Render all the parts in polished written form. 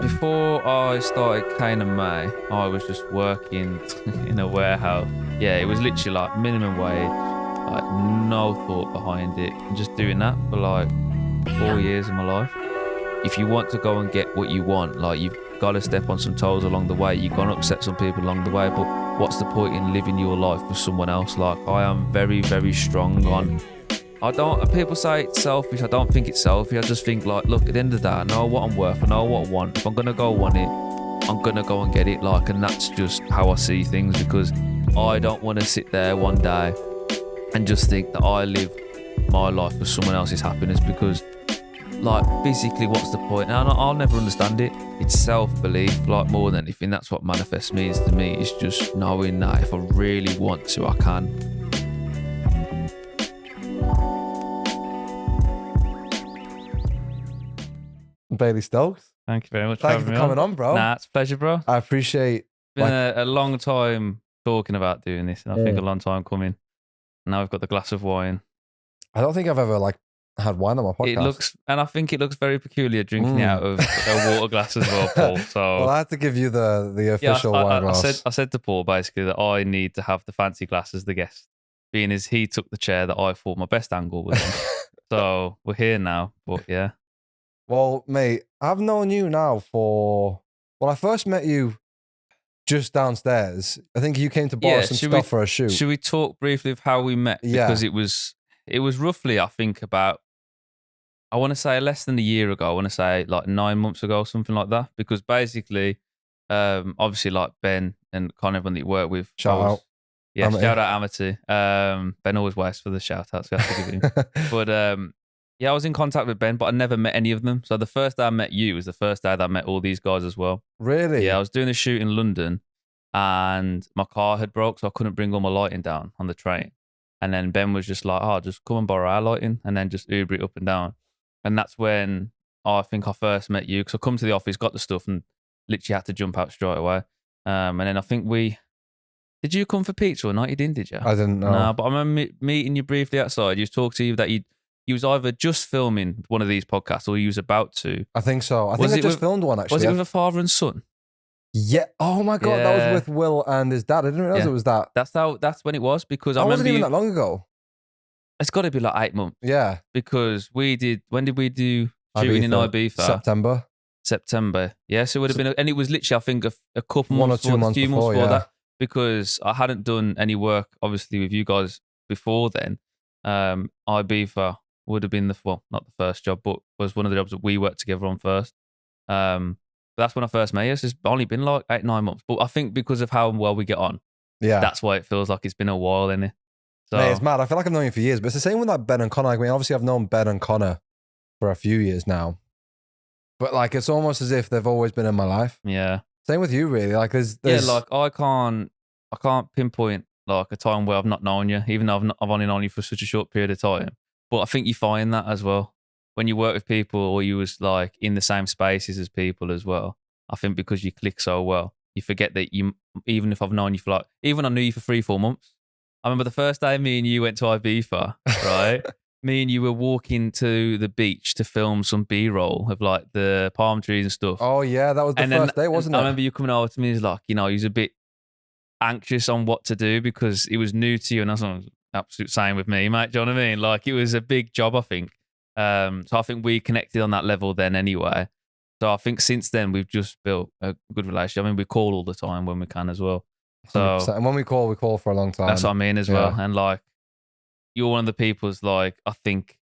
before I started Kane and May, I was just working in a warehouse. Yeah, it was literally like minimum wage, like no thought behind it, and just doing that for like 4 years of my life. If you want to go and get what you want, like you've got to step on some toes along the way. You're gonna upset some people along the way, but what's the point in living your life for someone else? Like I am very, very strong on. People say it's selfish. I don't think it's selfish. I just think like, look, at the end of the day, I know what I'm worth. I know what I want. If I'm going to go want it, I'm going to go and get it. Like, and that's just how I see things, because I don't want to sit there one day and just think that I live my life for someone else's happiness, because like physically, what's the point? And I'll never understand it. It's self-belief, like more than anything. That's what manifest means to me. It's just knowing that if I really want to, I can. Bailey Stokes. Thank you very much. Thank you for coming on, bro. Nah, it's a pleasure, bro. I appreciate. It's been a long time talking about doing this, and I think a long time coming. Now we've got the glass of wine. I don't think I've ever had wine on my podcast. It looks, and I think it looks very peculiar drinking it out of a water glass as well, Paul. So well, I have to give you the official wine glass. I said to Paul basically that I need to have the fancy glass as the guest, being as he took the chair that I thought my best angle was on. So we're here now, but yeah. Well, mate, I've known you now I first met you just downstairs. I think you came to borrow some stuff for a shoot. Should we talk briefly of how we met? Yeah. Because it was roughly, I think, about, I want to say less than a year ago. I want to say like 9 months ago, something like that. Because basically, obviously like Ben and Connor, everyone that you work with. Shout out. Yeah, Amity. shout out Amity. Ben always waits for the shout outs. We have to give him. But yeah, I was in contact with Ben, but I never met any of them. So the first day I met you was the first day that I met all these guys as well. Really? Yeah, I was doing a shoot in London and my car had broke, so I couldn't bring all my lighting down on the train. And then Ben was just like, oh, just come and borrow our lighting and then just Uber it up and down. And that's when I think I first met you, because I come to the office, got the stuff and literally had to jump out straight away. And then I think did you come for pizza or not? You didn't, did you? I didn't know. No, but I remember meeting you briefly outside. You talked to you that you was either just filming one of these podcasts or you was about to. I think so. I think I just filmed one, actually. Was it with a father and son? Yeah. Oh my God, that was with Will and his dad. I didn't realize it was that. That's when it was, because I wasn't remember even that long ago. It's got to be like 8 months. Yeah. Because when did we do shooting in Ibiza? September. Yeah, so it would have been, and it was literally, I think, a couple months, a few months before that, because I hadn't done any work, obviously, with you guys before then. Ibiza would have been not the first job, but was one of the jobs that we worked together on first. But that's when I first met you. It's only been like 8-9 months, but I think because of how well we get on, that's why it feels like it's been a while, innit? So, mate, it's mad. I feel like I've known you for years, but it's the same with like Ben and Connor. I mean, obviously I've known Ben and Connor for a few years now, but like it's almost as if they've always been in my life. Yeah. Same with you, really. Like there's like I can't pinpoint like a time where I've not known you, even though I've only known you for such a short period of time. But I think you find that as well when you work with people, or you was like in the same spaces as people as well. I think because you click so well, you forget that even if I've known you for like, even I knew you for 3-4 months. I remember the first day me and you went to Ibiza, right? Me and you were walking to the beach to film some B-roll of like the palm trees and stuff. Oh yeah, that was the first day, wasn't it? I remember you coming over to me, he's like, he was a bit anxious on what to do because it was new to you, and that's not absolute same with me, mate. Do you know what I mean? Like it was a big job, I think. So I think we connected on that level then anyway. So I think since then we've just built a good relationship. I mean, we call all the time when we can as well. So 100%. And when we call for a long time. That's what I mean as well. And like you're one of the people's, like, I think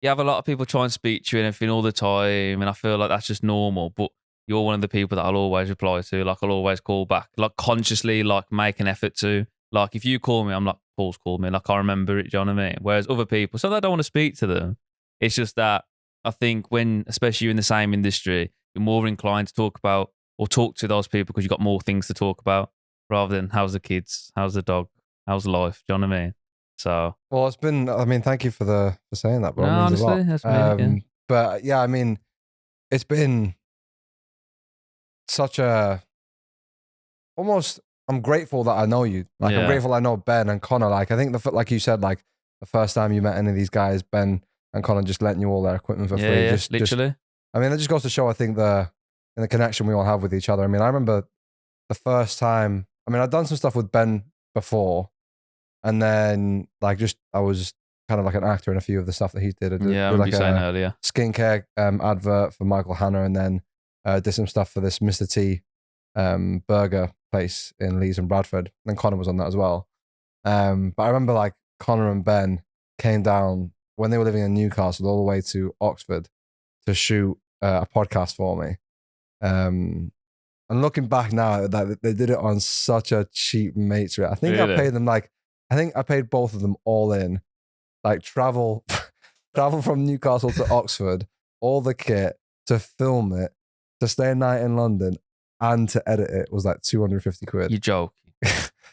you have a lot of people try and speak to you and everything all the time, and I feel like that's just normal, but you're one of the people that I'll always reply to. Like I'll always call back, like consciously, like make an effort to. Like if you call me, I'm like, Paul's called me, like I remember it, do you know what I mean? Whereas other people, so I don't want to speak to them. It's just that I think when, especially you in the same industry, you're more inclined to talk about or talk to those people because you've got more things to talk about rather than how's the kids, how's the dog, how's life, do you know what I mean? So, well, it's been, I mean, thank you for saying that, bro. No, it means honestly, a lot. that's really, But yeah, I mean, it's been such a, almost, I'm grateful that I know you. Like I'm grateful I know Ben and Connor. Like I think like you said, like the first time you met any of these guys, Ben and Connor just letting you all their equipment for free. Literally. I mean, that just goes to show, I think the in the connection we all have with each other. I mean, I remember the first time. I mean, I'd done some stuff with Ben before, and then like I was kind of like an actor in a few of the stuff that he did. I Yeah, I did remember like you saying earlier. skincare advert for Michael Hanna, and then did some stuff for this Mr. T burger place in Leeds and Bradford. And Connor was on that as well. But I remember like Connor and Ben came down when they were living in Newcastle all the way to Oxford to shoot a podcast for me. And looking back now, that they did it on such a cheap mates rate. I think Really? I paid them I think I paid both of them all in, like travel from Newcastle to Oxford, all the kit to film it, to stay a night in London, and to edit it was like 250 quid. You joking.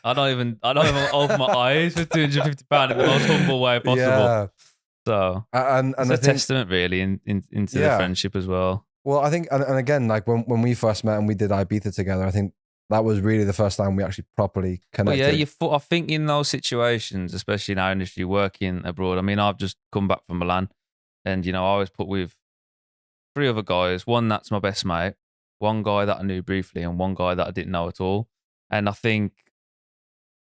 I don't even open my eyes for £250 in the most humble way possible. Yeah. So and it's I a think, testament really into the friendship as well. Well, I think, and again, like when we first met and we did Ibiza together, I think that was really the first time we actually properly connected. Well, yeah, I think in those situations, especially in our industry, working abroad. I mean, I've just come back from Milan, and I always put with 3 other guys. One that's my best mate, one guy that I knew briefly, and one guy that I didn't know at all. And I think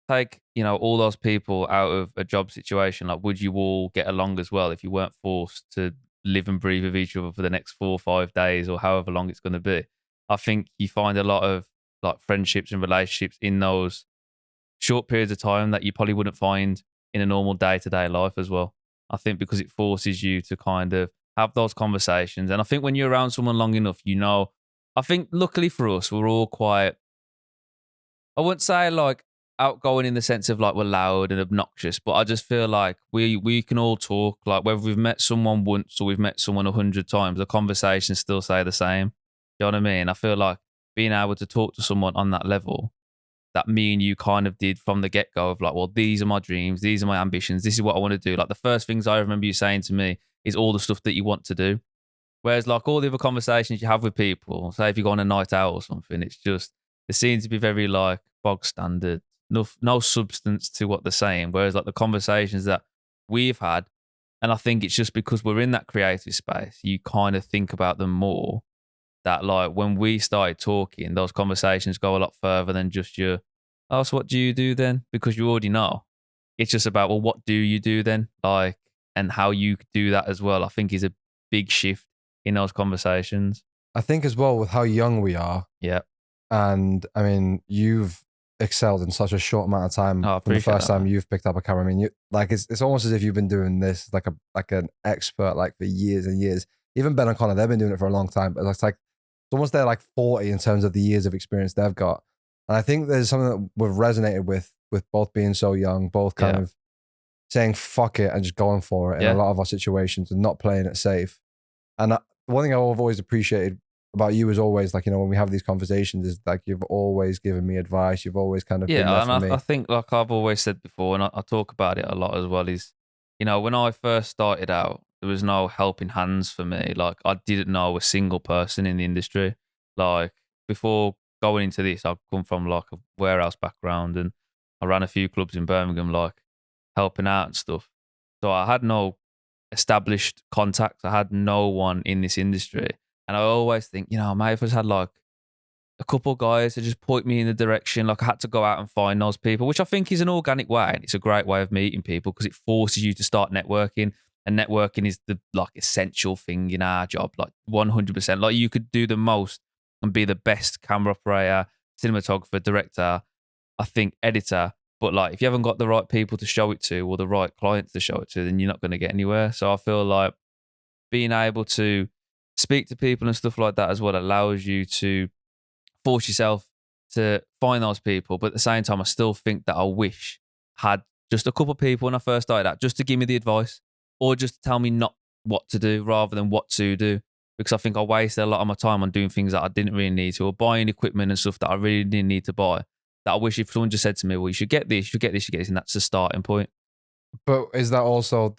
take all those people out of a job situation, like would you all get along as well if you weren't forced to live and breathe with each other for the next 4 or 5 days or however long it's going to be? I think you find a lot of like friendships and relationships in those short periods of time that you probably wouldn't find in a normal day-to-day life as well. I think because it forces you to kind of have those conversations. And I think when you're around someone long enough, I think luckily for us, we're all quite, I wouldn't say like outgoing in the sense of like we're loud and obnoxious, but I just feel like we can all talk. Like whether we've met someone once or we've met someone 100 times, the conversations still say the same. You know what I mean? I feel like being able to talk to someone on that level that me and you kind of did from the get-go of like, well, these are my dreams, these are my ambitions, this is what I want to do. Like the first things I remember you saying to me is all the stuff that you want to do. Whereas like all the other conversations you have with people, say if you go on a night out or something, it's just, they seem to be very like bog standard, no substance to what they're saying. Whereas like the conversations that we've had, and I think it's just because we're in that creative space, you kind of think about them more. That like when we started talking, those conversations go a lot further than just your, oh, so what do you do then? Because you already know. It's just about, well, what do you do then? Like, and how you do that as well, I think is a big shift in those conversations. I think as well with how young we are. Yeah. And I mean, you've excelled in such a short amount of time from the first time you've picked up a camera. I mean, it's almost as if you've been doing this like an expert like for years and years. Even Ben and Connor, they've been doing it for a long time, but it's almost they're like 40 in terms of the years of experience they've got. And I think there's something that we've resonated with both being so young, both kind of saying fuck it and just going for it in a lot of our situations and not playing it safe. And one thing I've always appreciated about you is always like, when we have these conversations is like, you've always given me advice. You've always kind of been there for me. I think like I've always said before, and I talk about it a lot as well, is, when I first started out, there was no helping hands for me. Like I didn't know a single person in the industry. Like before going into this, I've come from like a warehouse background and I ran a few clubs in Birmingham, like helping out and stuff. So I had no established contacts. I had no one in this industry. And I always think, maybe if I just had like a couple of guys to just point me in the direction, like I had to go out and find those people, which I think is an organic way. And it's a great way of meeting people because it forces you to start networking. And networking is the like essential thing in our job, like 100%. Like you could do the most and be the best camera operator, cinematographer, director, I think editor. But like if you haven't got the right people to show it to or the right clients to show it to, then you're not going to get anywhere. So I feel like being able to speak to people and stuff like that as well allows you to force yourself to find those people. But at the same time, I still think that I wish had just a couple of people when I first started out just to give me the advice or just to tell me not what to do rather than what to do. Because I think I wasted a lot of my time on doing things that I didn't really need to or buying equipment and stuff that I really didn't need to buy. That I wish if someone just said to me, well, you should get this, you should get this, you should get this, and that's the starting point. But did that also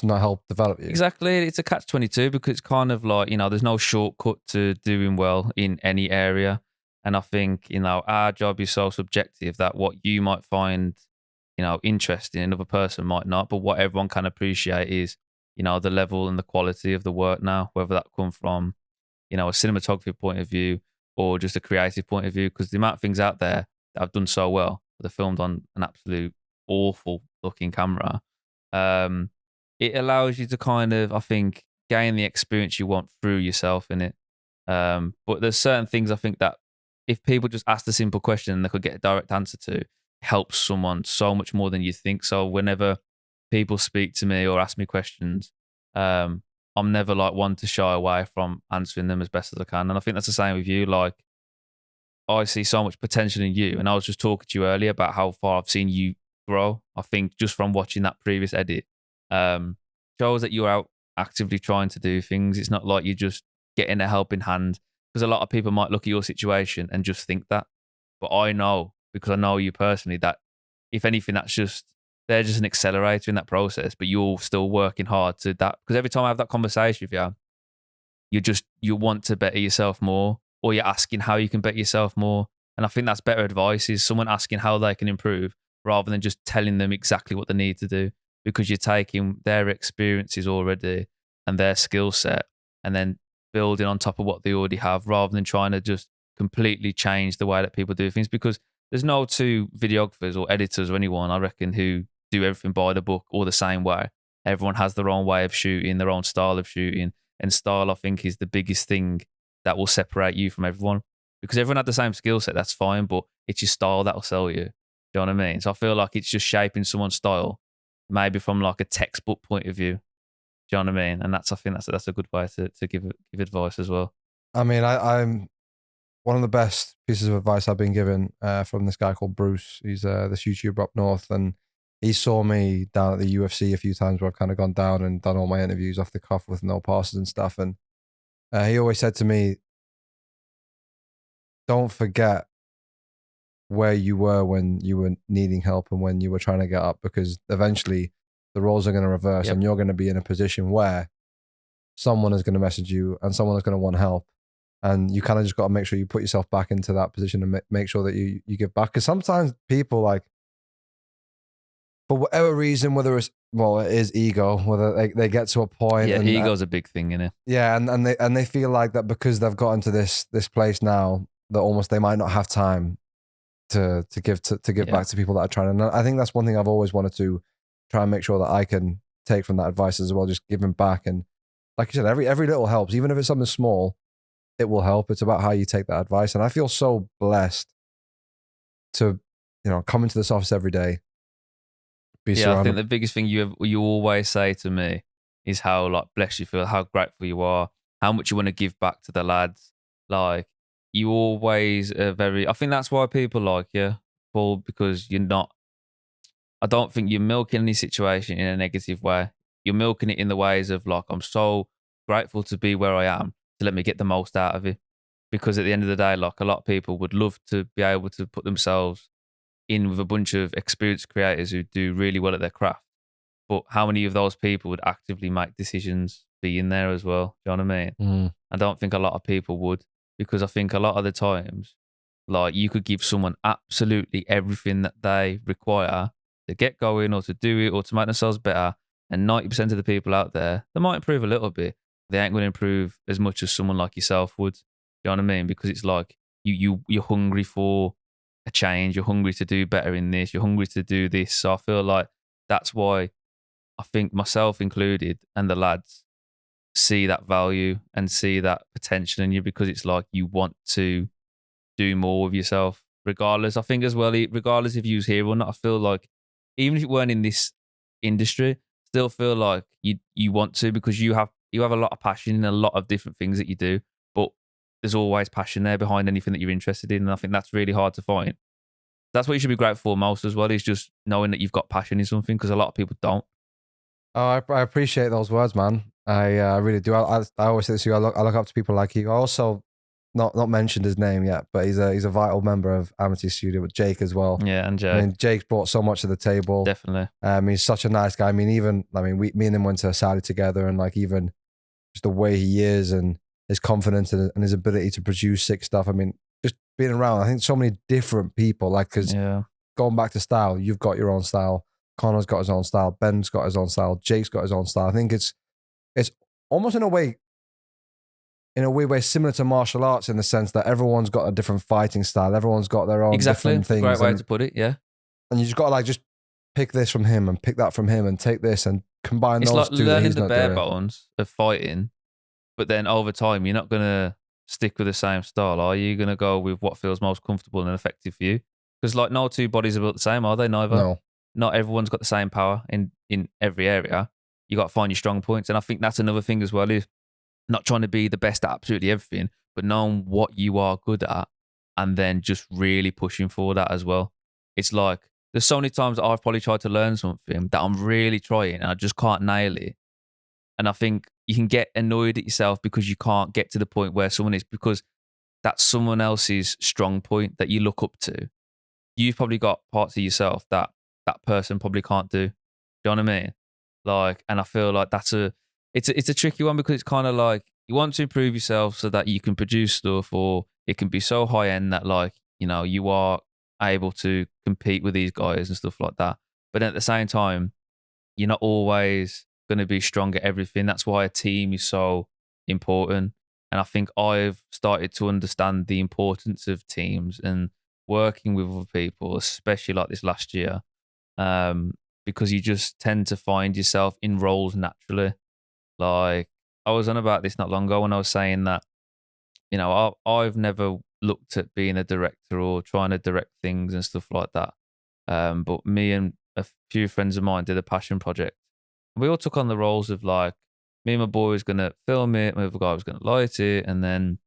not help develop you? Exactly. It's a catch-22 because it's kind of like, there's no shortcut to doing well in any area. And I think, our job is so subjective that what you might find, interesting, another person might not. But what everyone can appreciate is, the level and the quality of the work now, whether that come from a cinematography point of view or just a creative point of view, because the amount of things out there that have done so well, they're filmed on an absolute awful looking camera. It allows you to kind of, I think, gain the experience you want through yourself in it. But there's certain things I think that if people just ask the simple question and they could get a direct answer to, helps someone so much more than you think. So whenever people speak to me or ask me questions, I'm never like one to shy away from answering them as best as I can. And I think that's the same with you. Like, I see so much potential in you. And I was just talking to you earlier about how far I've seen you grow. I think just from watching that previous edit, shows that you're out actively trying to do things. It's not like you're just getting a helping hand, because a lot of people might look at your situation and just think that. But I know, because I know you personally, that if anything, they're just an accelerator in that process, but you're still working hard to that. Because every time I have that conversation with you, you want to better yourself more, or you're asking how you can better yourself more. And I think that's better advice, is someone asking how they can improve rather than just telling them exactly what they need to do, because you're taking their experiences already and their skill set and then building on top of what they already have, rather than trying to just completely change the way that people do things. Because there's no two videographers or editors or anyone, I reckon, who do everything by the book or the same way. Everyone has their own way of shooting, their own style of shooting. And style, I think, is the biggest thing that will separate you from everyone. Because everyone had the same skill set, that's fine, but it's your style that'll sell you. Do you know what I mean? So I feel like it's just shaping someone's style, maybe from like a textbook point of view. Do you know what I mean? And I think that's a good way to give advice as well. I mean, I'm one of the best pieces of advice I've been given from this guy called Bruce. He's this YouTuber up north, and he saw me down at the UFC a few times where I've kind of gone down and done all my interviews off the cuff with no passes and stuff. And he always said to me, don't forget where you were when you were needing help and when you were trying to get up, because eventually the roles are going to reverse. Yep. And you're going to be in a position where someone is going to message you and someone is going to want help. And you kind of just got to make sure you put yourself back into that position and make sure that you give back. Because sometimes people, like, for whatever reason, whether it is ego, whether they get to a point. Yeah, ego's a big thing, isn't it? Yeah, and they feel like that because they've gotten to this place now, that almost they might not have time to give back to people that are trying. And I think that's one thing I've always wanted to try and make sure that I can take from that advice as well, just giving back. And like you said, every little helps, even if it's something small, it will help. It's about how you take that advice. And I feel so blessed to, come into this office every day. I think the biggest thing you always say to me is how like blessed you feel, how grateful you are, how much you want to give back to the lads. Like, you always are I think that's why people like you, Paul, because I don't think you're milking any situation in a negative way. You're milking it in the ways of like, I'm so grateful to be where I am, to let me get the most out of it. Because at the end of the day, like, a lot of people would love to be able to put themselves in with a bunch of experienced creators who do really well at their craft. But how many of those people would actively make decisions be in there as well? Do you know what I mean? Mm. I don't think a lot of people would, because I think a lot of the times, like, you could give someone absolutely everything that they require to get going or to do it or to make themselves better. And 90% of the people out there, they might improve a little bit. They ain't going to improve as much as someone like yourself would. Do you know what I mean? Because it's like you're hungry for a change. You're hungry to do better in this. You're hungry to do this. So I feel like that's why I think myself included and the lads see that value and see that potential in you, because it's like you want to do more with yourself regardless. I think as well, regardless if you was here or not, I feel like even if you weren't in this industry, still feel like you want to, because you have a lot of passion in a lot of different things that you do, but there's always passion there behind anything that you're interested in. And I think that's really hard to find. That's what you should be grateful for most as well, is just knowing that you've got passion in something, because a lot of people don't. Oh, I appreciate those words, man. I really do. I always say this to you. I look up to people like you. I also not mentioned his name yet, but he's a vital member of Amity Studio with Jake as well. Yeah, and Jake. I mean, Jake's brought so much to the table. Definitely. He's such a nice guy. I mean, me and him went to Saudi together, and like, even just the way he is and his confidence and his ability to produce sick stuff. I mean, just being around, I think so many different people, like, because going back to style, you've got your own style. Connor's got his own style. Ben's got his own style. Jake's got his own style. I think it's almost in a way, in a weird way similar to martial arts in the sense that everyone's got a different fighting style. Everyone's got their own different things. Great way to put it. Yeah. And you just got to like just pick this from him and pick that from him and take this and combine those two. It's like learning the bare bones of fighting, but then over time you're not gonna stick with the same style, are you? You're gonna go with what feels most comfortable and effective for you. Because like no two bodies are built the same, are they? Neither. No. Not everyone's got the same power in every area. You got to find your strong points, and I think that's another thing as well. Is not trying to be the best at absolutely everything, but knowing what you are good at and then just really pushing for that as well. It's like there's so many times that I've probably tried to learn something that I'm really trying and I just can't nail it. And I think you can get annoyed at yourself because you can't get to the point where someone is, because that's someone else's strong point that you look up to. You've probably got parts of yourself that that person probably can't do. Do you know what I mean? Like, and I feel like it's a tricky one because it's kind of like you want to improve yourself so that you can produce stuff, or it can be so high end that like, you know, you are able to compete with these guys and stuff like that. But at the same time, you're not always going to be strong at everything. That's why a team is so important. And I think I've started to understand the importance of teams and working with other people, especially like this last year, because you just tend to find yourself in roles naturally. Like I was on about this not long ago when I was saying that, you know, I've never looked at being a director or trying to direct things and stuff like that. But me and a few friends of mine did a passion project. We all took on the roles of like, me and my boy was going to film it, my other guy was going to light it, and then,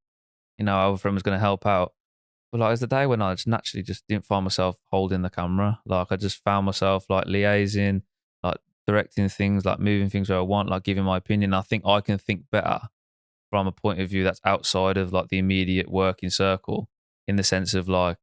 you know, our other friend was going to help out. But like as the day went on, I just naturally just didn't find myself holding the camera. Like I just found myself like liaising, like directing things, like moving things where I want, like giving my opinion. I think I can think better from a point of view that's outside of like the immediate working circle, in the sense of like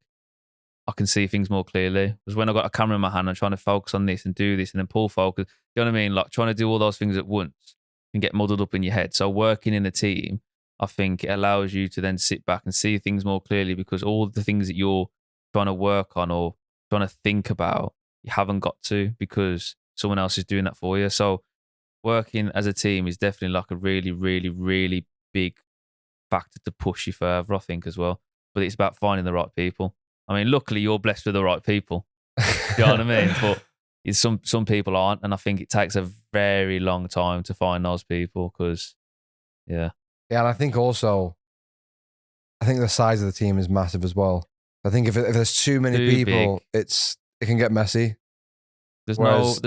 I can see things more clearly. Because when I got a camera in my hand, I'm trying to focus on this and do this and then pull focus. You know what I mean? Like trying to do all those things at once can get muddled up in your head. So working in a team, I think it allows you to then sit back and see things more clearly, because all the things that you're trying to work on or trying to think about, you haven't got to because someone else is doing that for you. So working as a team is definitely like a really, really, really big factor to push you further, I think, as well. But it's about finding the right people. I mean, luckily you're blessed with the right people. You know what I mean? But some people aren't, and I think it takes a very long time to find those people because, yeah. Yeah, and I think also, I think the size of the team is massive as well. I think if there's too many people, it can get messy. There's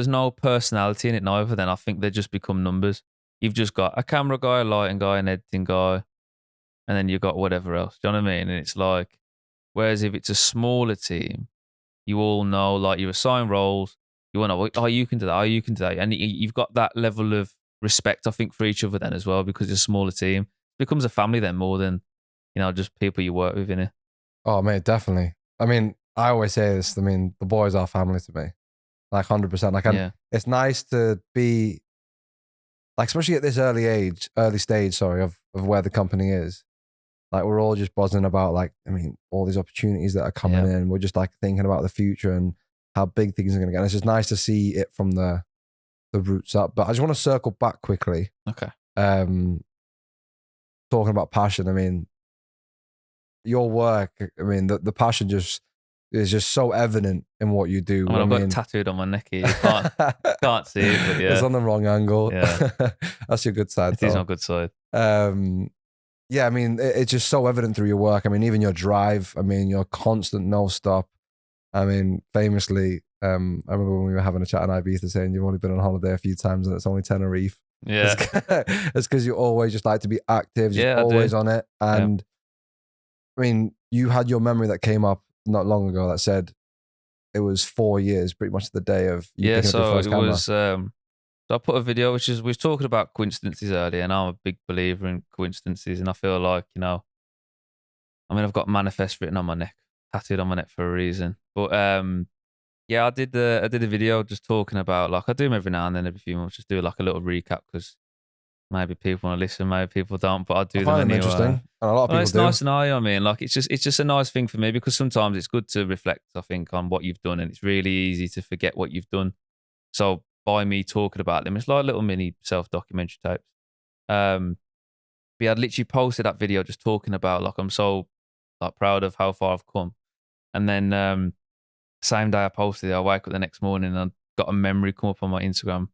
no personality in it neither. Then I think they just become numbers. You've just got a camera guy, a lighting guy, an editing guy, and then you've got whatever else. Do you know what I mean? And it's like, whereas if it's a smaller team, you all know, like you assign roles. You want to know, oh, you can do that. Oh, you can do that. And you've got that level of respect, I think, for each other then as well, because it's a smaller team. It becomes a family then more than, you know, just people you work with in it. Oh, mate, definitely. I mean, I always say this. I mean, the boys are family to me, like 100%. Like, it's nice to be, like, especially at this early stage, of where the company is. Like, we're all just buzzing about, like, I mean, all these opportunities that are coming in. We're just like thinking about the future and how big things are going to get. And it's just nice to see it from the roots up. But I just want to circle back quickly. Okay. Talking about passion. I mean, your work, I mean, the passion is just so evident in what you do. I've got it tattooed on my neck here. You can't see it, but yeah. It's on the wrong angle. Yeah. That's your good side. It is my good side. Yeah, I mean, it's just so evident through your work. I mean, even your drive. I mean, your constant no stop. I mean, famously, I remember when we were having a chat in Ibiza saying you've only been on holiday a few times and it's only Tenerife. Yeah. It's because you always just like to be active, just always on it. And I mean, you had your memory that came up not long ago that said it was 4 years, pretty much the day of you picking up your first camera. So I put a video, we was talking about coincidences earlier, and I'm a big believer in coincidences, and I feel like, you know, I mean, I've got manifest written on my neck, tattooed on my neck for a reason. But yeah, I did a video just talking about, like, I do them every now and then, every few months, just do like a little recap because maybe people want to listen, maybe people don't, but I do them anyway. Interesting. And a lot of people it's do. Nice, and I mean, like, it's just a nice thing for me because sometimes it's good to reflect, I think, on what you've done, and it's really easy to forget what you've done. So by me talking about them, it's like little mini self-documentary tapes. But yeah, I'd literally posted that video just talking about like I'm so like proud of how far I've come. And then same day I posted it, I wake up the next morning and I got a memory come up on my Instagram.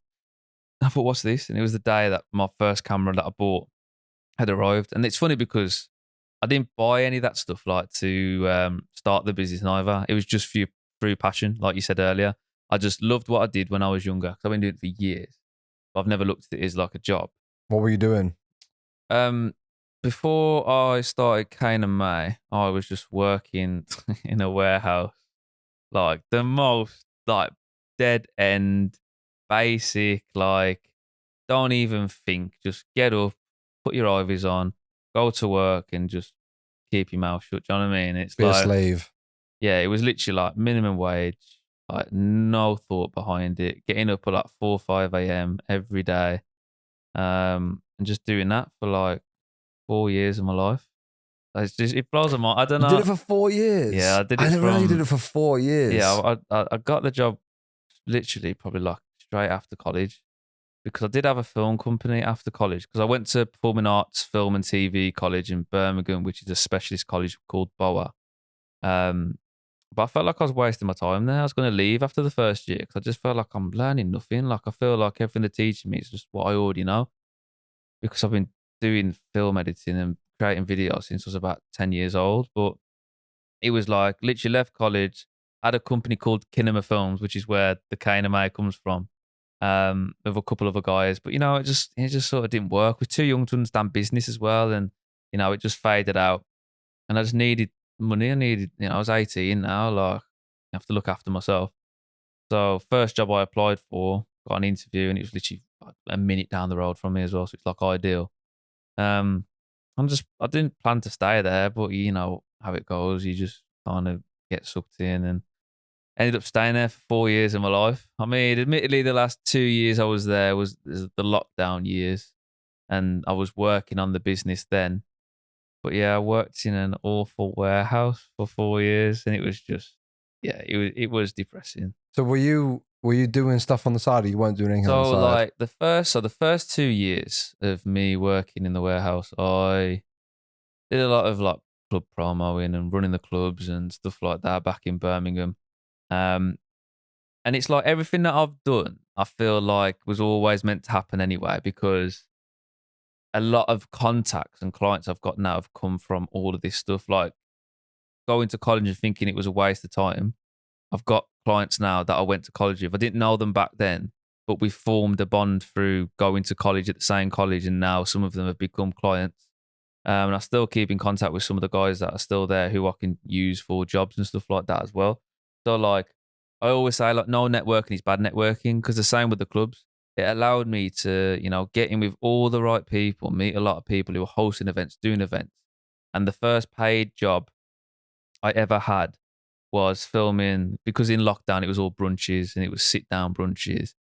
I thought, what's this? And it was the day that my first camera that I bought had arrived. And it's funny because I didn't buy any of that stuff like to start the business neither. It was just through passion, like you said earlier. I just loved what I did when I was younger because I've been doing it for years. But I've never looked at it as like a job. What were you doing? Um, Before I started Kane and May, I was just working in a warehouse, like the most like dead end, basic, like don't even think, just get up, put your IVs on, go to work, and just keep your mouth shut. Do you know what I mean? It's Be like, a slave. yeah, it was literally like minimum wage, like no thought behind it. Getting up at like 4, 5 a.m. every day, and just doing that for like 4 years of my life. It's just, it blows my mind. I don't You did know. it for 4 years? Yeah, I did I it didn't realize you did from, it for 4 years. yeah, I got the job literally probably like straight after college because I did have a film company after college because I went to Performing Arts Film and TV College in Birmingham, which is a specialist college called BOA. But I felt like I was wasting my time there. I was going to leave after the first year because I just felt like I'm learning nothing. Like I feel like everything they're teaching me is just what I already know because I've been doing film editing and creating videos since I was about 10 years old. But it was like literally left college, had a company called Kinema Films, which is where the Kinema comes from, with a couple other guys. But it just sort of didn't work. We're too young to understand business as well, and it just faded out. And I just needed money. I was 18 now. Like, I have to look after myself. So first job I applied for, got an interview, and it was literally like a minute down the road from me as well. So it's like ideal. Um, I didn't plan to stay there, but you know how it goes. You just kind of get sucked in and ended up staying there for 4 years of my life. I mean, admittedly, the last 2 years I was there was the lockdown years, and I was working on the business then. But yeah, I worked in an awful warehouse for 4 years, and it was just, yeah, it was depressing. So were you doing stuff on the side, or you weren't doing anything on the So side? like the first 2 years of me working in the warehouse, I did a lot of like club promoing and running the clubs and stuff like that back in Birmingham. Um, and it's like everything that I've done, I feel like was always meant to happen anyway because a lot of contacts and clients I've got now have come from all of this stuff. Like going to college and thinking it was a waste of time. I've got clients now that I went to college with. I didn't know them back then, but we formed a bond through going to college at the same college, and now some of them have become clients. And I still keep in contact with some of the guys that are still there who I can use for jobs and stuff like that as well. So like I always say, like no networking is bad networking because the same with the clubs. It allowed me to, get in with all the right people, meet a lot of people who are hosting events, doing events. And the first paid job I ever had was filming because in lockdown it was all brunches and it was sit down brunches.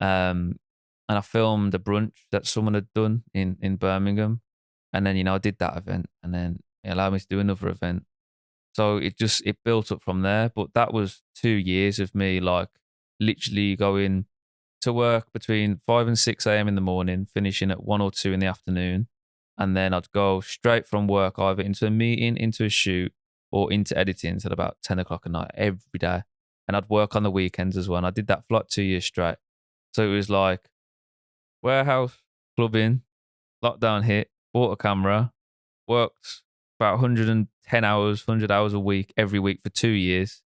Um, and I filmed a brunch that someone had done in Birmingham. And then, I did that event and then it allowed me to do another event. So it built up from there. But that was 2 years of me like literally going to work between 5 and 6 a.m. in the morning, finishing at 1 or 2 in the afternoon. And then I'd go straight from work either into a meeting, into a shoot, or into editing until about 10 o'clock at night every day. And I'd work on the weekends as well. And I did that for like 2 years straight. So it was like warehouse, clubbing, lockdown hit, bought a camera, worked about 110 hours, 100 hours a week, every week for 2 years.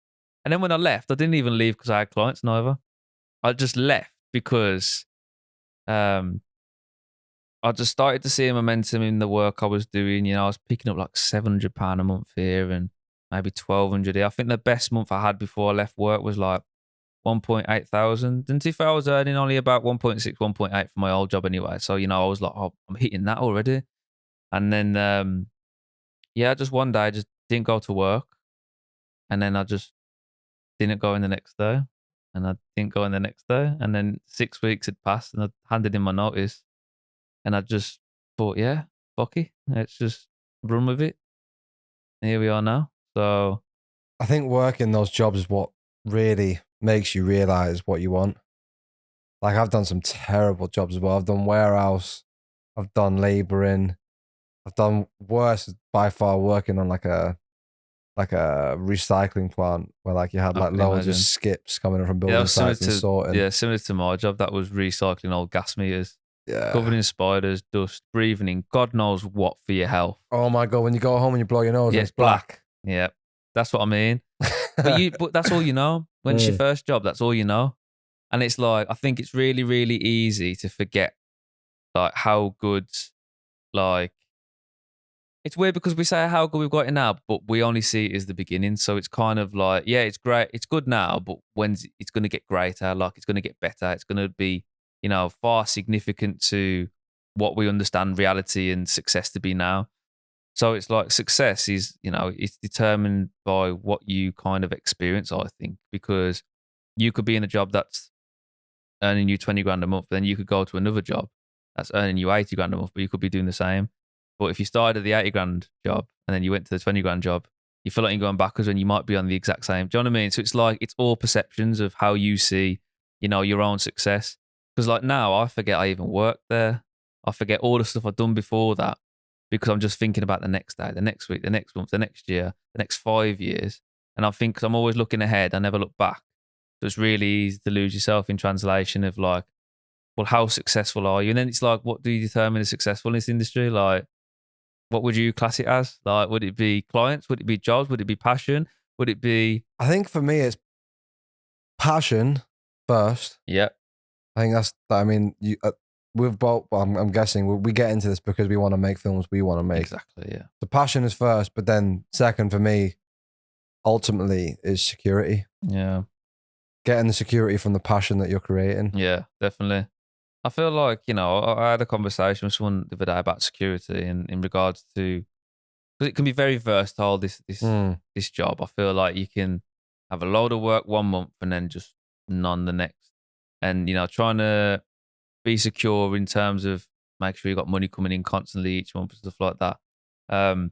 And then when I left, I didn't even leave because I had clients neither. I just left because I just started to see a momentum in the work I was doing. I was picking up like £700 a month here and maybe 1,200 here. I think the best month I had before I left work was like 1.8 thousand. And if I was earning only about 1.6, 1.8 for my old job anyway. So, I was like, oh, I'm hitting that already. And then, just one day I just didn't go to work. And then I just didn't go in the next day. And I didn't go in the next day. And then 6 weeks had passed and I handed in my notice. And I just thought, yeah, fuck it. Let's just run with it. And here we are now. So I think working those jobs is what really makes you realize what you want. Like I've done some terrible jobs as well. I've done warehouse, I've done laboring, I've done worse by far working on like a recycling plant where like you had I like can loads of imagine. skips coming in from Yeah, that building was similar sites and to sorting. similar to my job. That was recycling old gas meters, covered Yeah. in spiders, dust, breathing in God knows what for your health. Oh my god, when you go home and you blow your nose Yeah, and it's it's black. Yeah, that's what I mean. But that's all you know. When it's your Mm. first job, that's all you know. And it's like I think it's really, really easy to forget like how good like it's weird because we say how good we've got it now, but we only see it as the beginning. So it's kind of like, yeah, it's great, it's good now, but when's it's going to get greater? Like it's going to get better. It's going to be, far significant to what we understand reality and success to be now. So it's like success is, it's determined by what you kind of experience, I think, because you could be in a job that's earning you 20 grand a month, then you could go to another job that's earning you 80 grand a month, but you could be doing the same. But if you started at the 80 grand job and then you went to the 20 grand job, you feel like you're going backwards when you might be on the exact same. Do you know what I mean? So it's like, it's all perceptions of how you see, your own success. Because like now I forget I even worked there. I forget all the stuff I've done before that because I'm just thinking about the next day, the next week, the next month, the next year, the next 5 years. And I think 'cause I'm always looking ahead, I never look back. So it's really easy to lose yourself in translation of like, well, how successful are you? And then it's like, what do you determine as successful in this industry? Like, what would you class it as? Like, would it be clients? Would it be jobs? Would it be passion? Would it be? I think for me it's passion first. Yeah, I think I mean, we've both. Well, I'm guessing we get into this because we want to make films we want to make. exactly. Yeah, The passion is first, but then second for me, ultimately, is security. yeah, Getting the security from the passion that you're creating. yeah, definitely. I feel like, I had a conversation with someone the other day about security and in regards to, because it can be very versatile, this job. I feel like you can have a load of work one month and then just none the next. And, trying to be secure in terms of make sure you got money coming in constantly each month and stuff like that. Um,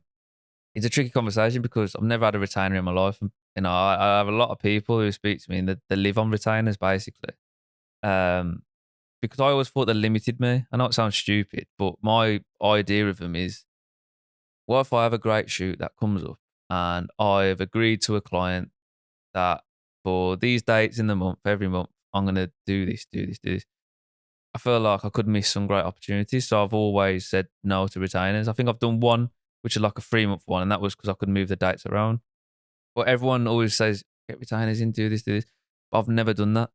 it's a tricky conversation because I've never had a retainer in my life. And, I have a lot of people who speak to me and they live on retainers basically. Um, because I always thought they limited me. I know it sounds stupid, but my idea of them is, what if I have a great shoot that comes up and I've agreed to a client that for these dates in the month, every month, I'm going to do this, do this, do this. I feel like I could miss some great opportunities. So I've always said no to retainers. I think I've done one, which is like a 3-month one, and that was because I could move the dates around. But everyone always says, get retainers in, do this, do this. But I've never done that.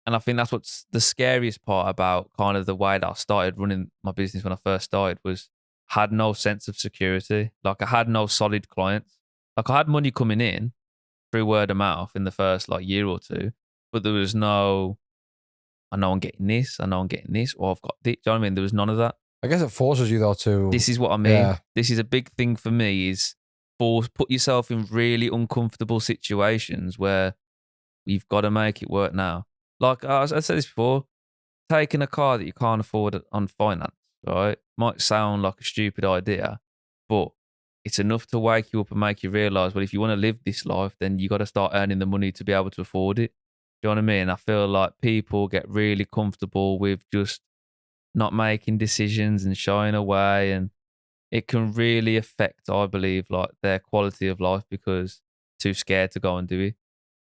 And I think that's what's the scariest part about kind of the way that I started running my business when I first started was had no sense of security. Like I had no solid clients. Like I had money coming in through word of mouth in the first like year or two, but there was no, I know I'm getting this, I know I'm getting this, or I've got this. Do you know what I mean? There was none of that. I guess it forces you though to. This is what I mean. Yeah. This is a big thing for me is put yourself in really uncomfortable situations where you've got to make it work now. Like I said this before, taking a car that you can't afford on finance, right, might sound like a stupid idea, but it's enough to wake you up and make you realize, well, if you want to live this life, then you got to start earning the money to be able to afford it. Do you know what I mean? I feel like people get really comfortable with just not making decisions and shying away, and it can really affect, I believe, like their quality of life because too scared to go and do it.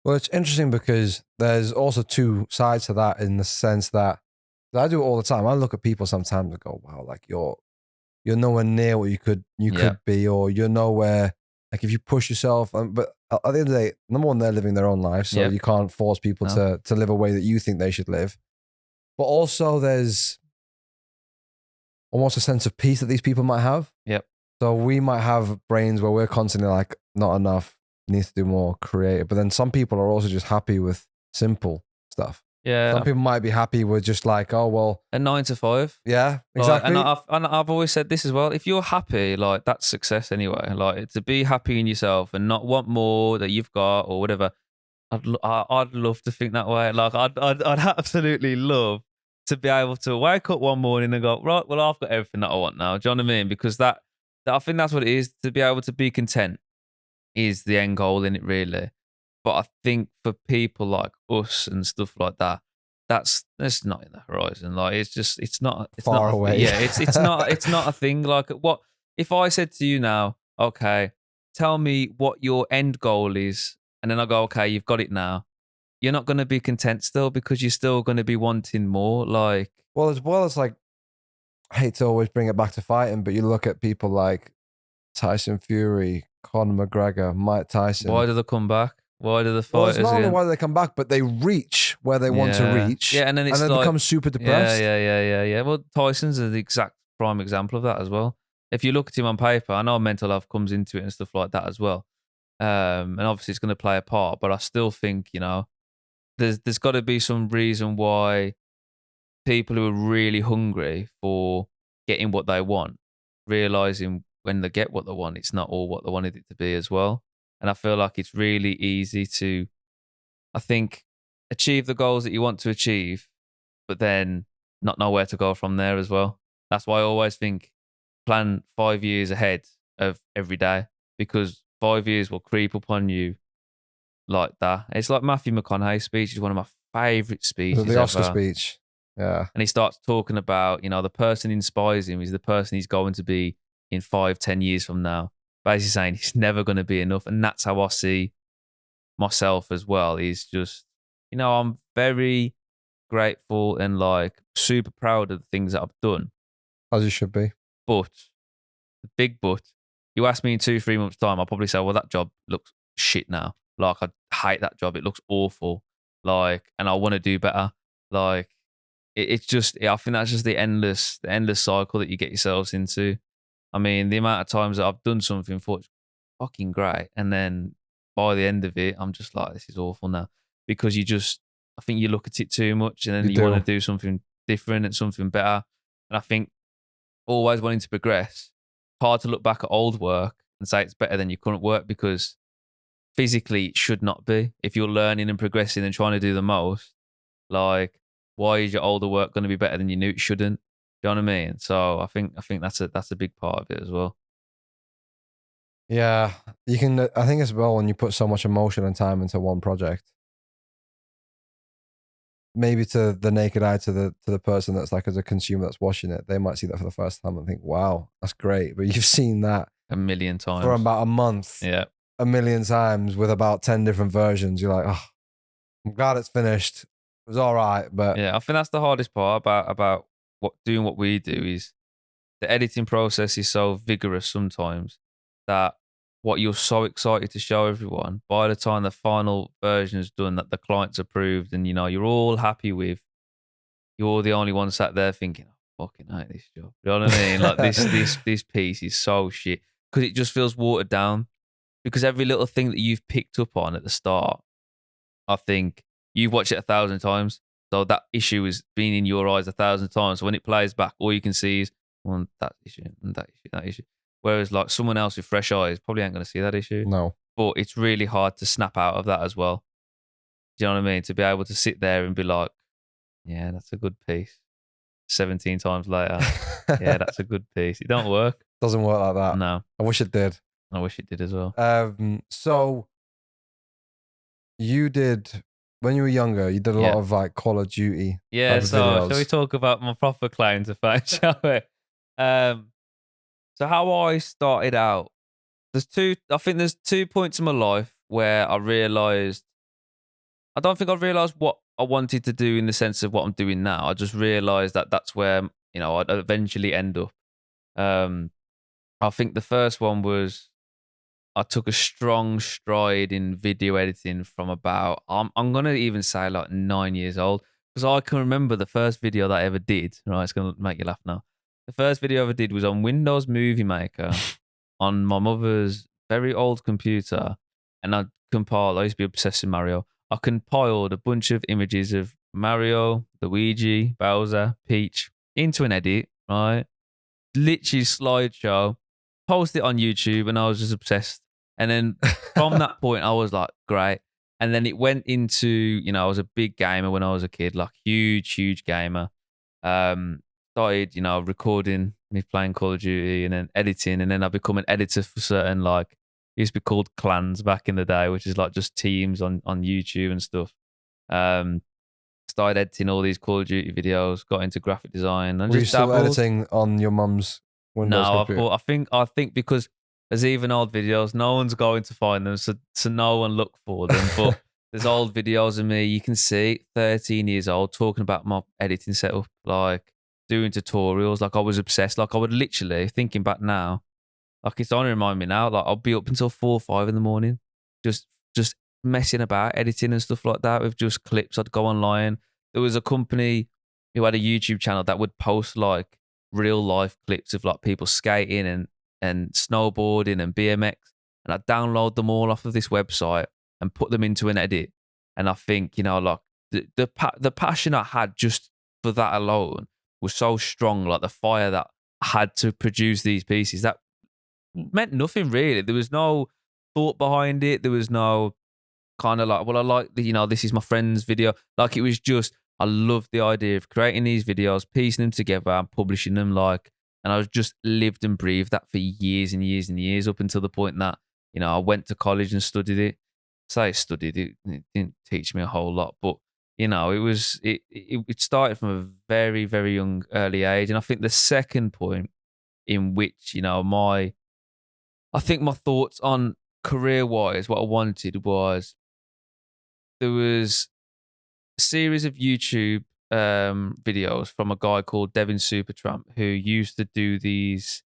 Well, it's interesting because there's also two sides to that in the sense that I do it all the time. I look at people sometimes and go, "Wow, like you're nowhere near what you could be, or you're nowhere. Like if you push yourself." But at the end of the day, number one, they're living their own life, so you can't force people to live a way that you think they should live. But also, there's almost a sense of peace that these people might have. Yep. So we might have brains where we're constantly like, not enough, needs to do more, creative. But then some people are also just happy with simple stuff. Yeah. Some people might be happy with just like, oh, well. A 9 to 5. Yeah, exactly. Like, and I've always said this as well. If you're happy, like that's success anyway. Like to be happy in yourself and not want more that you've got or whatever. I'd love to think that way. Like I'd absolutely love to be able to wake up one morning and go, right, well, I've got everything that I want now. Do you know what I mean? Because that I think that's what it is. To be able to be content is the end goal in it, really. But I think for people like us and stuff like that, that's not in the horizon. Like it's not far away. Yeah, it's not a thing. Like what if I said to you now, okay, tell me what your end goal is, and then I go, okay, you've got it now. You're not going to be content still because you're still going to be wanting more. Like, well, as well as like, I hate to always bring it back to fighting, but you look at people like Tyson Fury, Conor McGregor, Mike Tyson. Why do they come back? Why do the fighters? Well, it's not only why they come back, but they reach where they want to reach. Yeah, and then it's like, become super depressed. Yeah. Well, Tyson's the exact prime example of that as well. If you look at him on paper, I know mental health comes into it and stuff like that as well. And obviously it's going to play a part, but I still think, there's got to be some reason why people who are really hungry for getting what they want, realizing when they get what they want, it's not all what they wanted it to be as well. And I feel like it's really easy to, I think, achieve the goals that you want to achieve, but then not know where to go from there as well. That's why I always think plan 5 years ahead of every day, because 5 years will creep upon you like that. It's like Matthew McConaughey's speech is one of my favorite speeches. The Oscar speech. Yeah. And he starts talking about, the person who inspires him is the person he's going to be in 5-10 years from now. Basically saying he's never going to be enough. And that's how I see myself as well. He's just, I'm very grateful and like super proud of the things that I've done. As you should be. But, the big but, you ask me in 2-3 months' time, I'll probably say, well, that job looks shit now. Like, I hate that job. It looks awful. Like, and I want to do better. Like, it's just, I think that's just the endless cycle that you get yourselves into. I mean, the amount of times that I've done something for fucking great, and then by the end of it, I'm just like, this is awful now, because I think you look at it too much, and then you want to do something different and something better. And I think always wanting to progress, hard to look back at old work and say it's better than your current work, because physically it should not be. If you're learning and progressing and trying to do the most, like, why is your older work going to be better than your new? It shouldn't. Do you know what I mean? So I think that's a big part of it as well. Yeah, you can. I think as well, when you put so much emotion and time into one project, maybe to the naked eye, to the person that's like as a consumer that's watching it, they might see that for the first time and think, "Wow, that's great." But you've seen that a million times for about a month. Yeah, a million times with about 10 different versions. You're like, oh, I'm glad it's finished. It was all right, but yeah, I think that's the hardest part about doing what we do is the editing process is so vigorous sometimes that what you're so excited to show everyone, by the time the final version is done, that the client's approved and you're all happy with, you're the only one sat there thinking, oh, fucking hate this job. You know what I mean? Like this piece is so shit, because it just feels watered down, because every little thing that you've picked up on at the start, I think you've watched it 1,000 times. So that issue has been in your eyes 1,000 times. So when it plays back, all you can see is that issue and that issue, that issue. Whereas like someone else with fresh eyes probably ain't going to see that issue. No. But it's really hard to snap out of that as well. Do you know what I mean? To be able to sit there and be like, yeah, that's a good piece. 17 times later, yeah, that's a good piece. It don't work. Doesn't work like that. No. I wish it did. I wish it did as well. So you did, when you were younger, you did a lot of like Call of Duty. Yeah, so videos. Shall we talk about my proper claim to fame, shall we? So how I started out, I think there's 2 points in my life where I don't think I realized what I wanted to do in the sense of what I'm doing now. I just realized that that's where, I'd eventually end up. I think the first one was I took a strong stride in video editing from about, I'm going to even say like 9 years old, because I can remember the first video that I ever did. Right, it's going to make you laugh now. The first video I ever did was on Windows Movie Maker on my mother's very old computer. And I used to be obsessed with Mario. I compiled a bunch of images of Mario, Luigi, Bowser, Peach into an edit, right? Literally slideshow, post it on YouTube, and I was just obsessed. And then from that point, I was like, great. And then it went into, I was a big gamer when I was a kid, like huge gamer. Started, recording me playing Call of Duty and then editing. And then I become an editor for certain, like, it used to be called clans back in the day, which is like just teams on YouTube and stuff. started editing all these Call of Duty videos, got into graphic design, and Were you just still dabbled. editing on your mum's Windows computer? No, I think because there's even old videos, no one's going to find them, so no one look for them. But there's old videos of me. You can see 13 years old talking about my editing setup, like doing tutorials. Like I was obsessed. Like I would literally thinking back now, like it's only remind me now. Like I'll be up until 4 or 5 in the morning, just messing about, editing and stuff like that with just clips. I'd go online. There was a company who had a YouTube channel that would post like real life clips of like people skating and snowboarding and BMX, and I'd download them all off of this website and put them into an edit. And I think, you know, like the passion I had just for that alone was so strong. Like the fire that I had to produce these pieces, that meant nothing really. There was no thought behind it. There was no kind of like, well, I like, you know, this is my friend's video. Like it was just, I loved the idea of creating these videos, piecing them together and publishing them. Like, and I was just lived and breathed that for years and years and years up until the point that, you know, I went to college and studied it. Say studied it, it didn't teach me a whole lot, but you know, it started from a very, very young, early age. And I think the second point in which, you know, I think my thoughts on career wise, what I wanted was there was a series of YouTube videos from a guy called Devin Supertramp who used to do these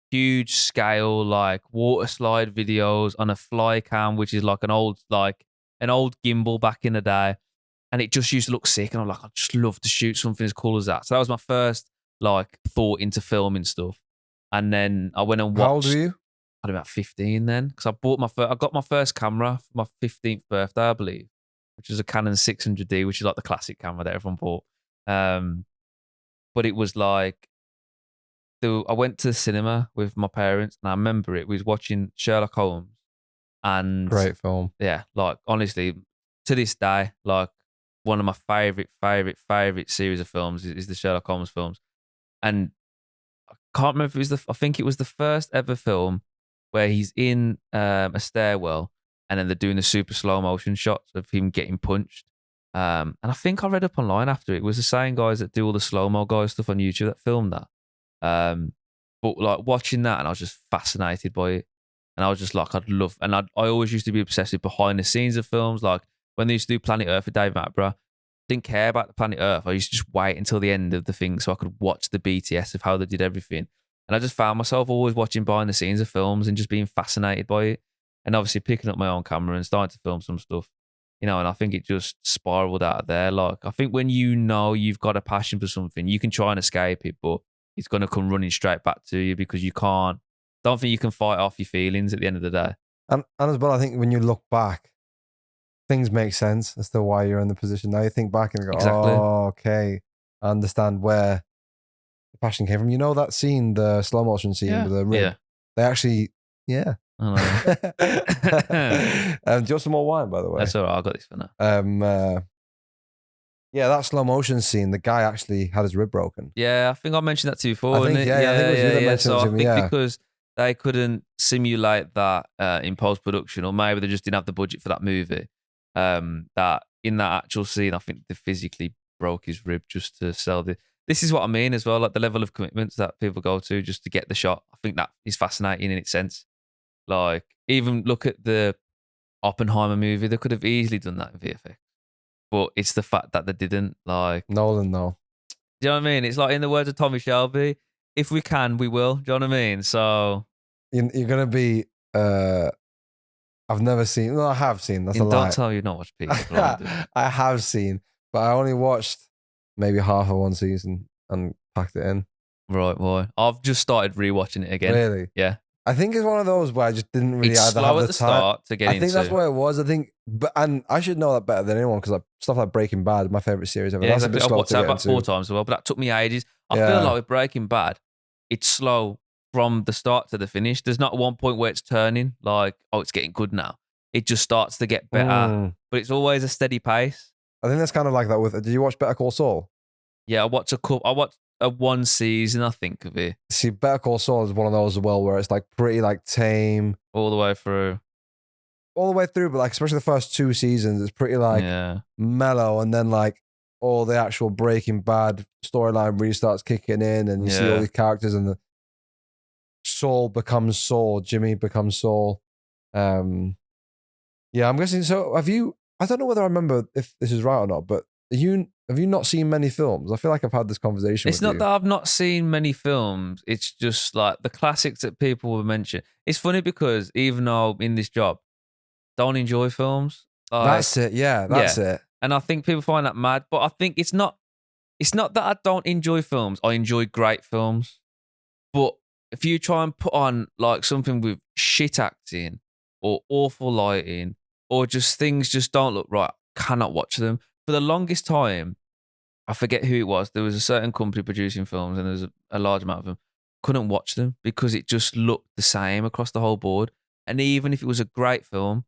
huge scale like water slide videos on a fly cam, which is like an old gimbal back in the day, and it just used to look sick. And I'm like, I'd just love to shoot something as cool as that. So that was my first like thought into filming stuff. And then I went and watched. How old were you? I was about 15 then, because I got my first camera for my 15th birthday, I believe, which was a Canon 600D, which is like the classic camera that everyone bought. But it was like, I went to the cinema with my parents, and I remember it. We was watching Sherlock Holmes, and Great film. yeah, like honestly, to this day, like one of my favorite series of films is the Sherlock Holmes films, and I can't remember if it was I think it was the first ever film where he's in a stairwell, and then they're doing the super slow motion shots of him getting punched. And I think I read up online after it was the same guys that do all the slow mo guys stuff on YouTube that filmed that. But like watching that, and I was just fascinated by it. And I was just like, I always used to be obsessed with behind the scenes of films. Like when they used to do Planet Earth with Dave Attenborough, didn't care about the Planet Earth. I used to just wait until the end of the thing so I could watch the BTS of how they did everything. And I just found myself always watching behind the scenes of films and just being fascinated by it. And obviously picking up my own camera and starting to film some stuff, you know, and I think it just spiraled out of there. Like, I think when you know you've got a passion for something, you can try and escape it, but it's going to come running straight back to you because don't think you can fight off your feelings at the end of the day. And as well, I think when you look back, things make sense as to why you're in the position. Now you think back and go, Exactly. oh, okay, I understand where the passion came from. You know that scene, the slow motion scene with the rib? Yeah. They actually, yeah. I Do you want some more wine, by the way? That's all right. I got this for now. Yeah, that slow motion scene, the guy actually had his rib broken. Yeah, I think I mentioned that to you before. I think, I think it was you that mentioned so it to I me, think because they couldn't simulate that in post production, or maybe they just didn't have the budget for that movie. That in that actual scene, I think they physically broke his rib just to sell the. This is what I mean as well, like the level of commitments that people go to just to get the shot. I think that is fascinating in its sense. Like, even look at the Oppenheimer movie; they could have easily done that in VFX, but it's the fact that they didn't. Like Nolan, though. Do you know what I mean? It's like in the words of Tommy Shelby, if we can, we will. Do you know what I mean? So you're gonna be. I've never seen. No, I have seen. That's a lie. Don't tell you not watch Peaky Blinders. I have seen, but I only watched maybe half of one season and packed it in. Right, boy. I've just started rewatching it again. Really? Yeah. I think it's one of those where I just didn't really it's either slow have at the the time. start to get into. I think that's what it was. I think, and I should know that better than anyone because like stuff like Breaking Bad, my favorite series ever. Yeah, that's exactly. a bit I've slow watched to that get about into. 4 times as well, but that took me ages. I feel like with Breaking Bad, it's slow from the start to the finish. There's not one point where it's turning like, oh, it's getting good now. It just starts to get better, but it's always a steady pace. I think that's kind of like that with. Did you watch Better Call Saul? Yeah, I watched a one season, I think, of it. See, Better Call Saul is one of those as well where it's like pretty like tame all the way through. But like especially the first 2 seasons, it's pretty like mellow, and then like all the actual Breaking Bad storyline really starts kicking in, and you see all these characters, and Saul becomes Saul, Jimmy becomes Saul. Yeah, I'm guessing. So have you? I don't know whether I remember if this is right or not, but have you not seen many films? I feel like I've had this conversation. It's not that I've not seen many films. It's just like the classics that people will mention. It's funny because even though I'm in this job, don't enjoy films. That's it. Yeah, that's it. And I think people find that mad, but I think it's not. It's not that I don't enjoy films. I enjoy great films, but if you try and put on like something with shit acting or awful lighting or just things just don't look right, cannot watch them. For the longest time, I forget who it was. There was a certain company producing films, and there was a large amount of them. Couldn't watch them because it just looked the same across the whole board. And even if it was a great film,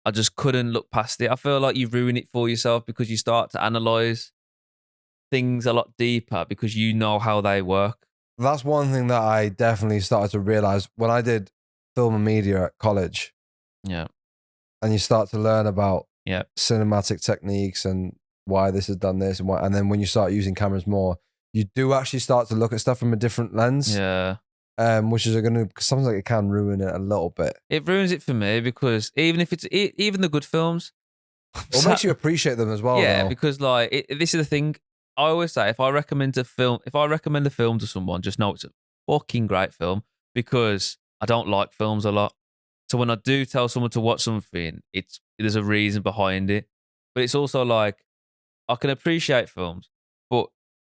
I just couldn't look past it. I feel like you ruin it for yourself because you start to analyze things a lot deeper because you know how they work. That's one thing that I definitely started to realize when I did film and media at college. Yeah. And you start to learn about yeah, cinematic techniques and why this has done this and why, and then when you start using cameras more, you do actually start to look at stuff from a different lens. Yeah. Which is going to, sometimes like it can ruin it a little bit. It ruins it for me because even if it's even the good films, it makes you appreciate them as well. Yeah, though. because like this is the thing. I always say if I recommend a film to someone, just know it's a fucking great film because I don't like films a lot. So when I do tell someone to watch something, there's a reason behind it. But it's also like I can appreciate films, but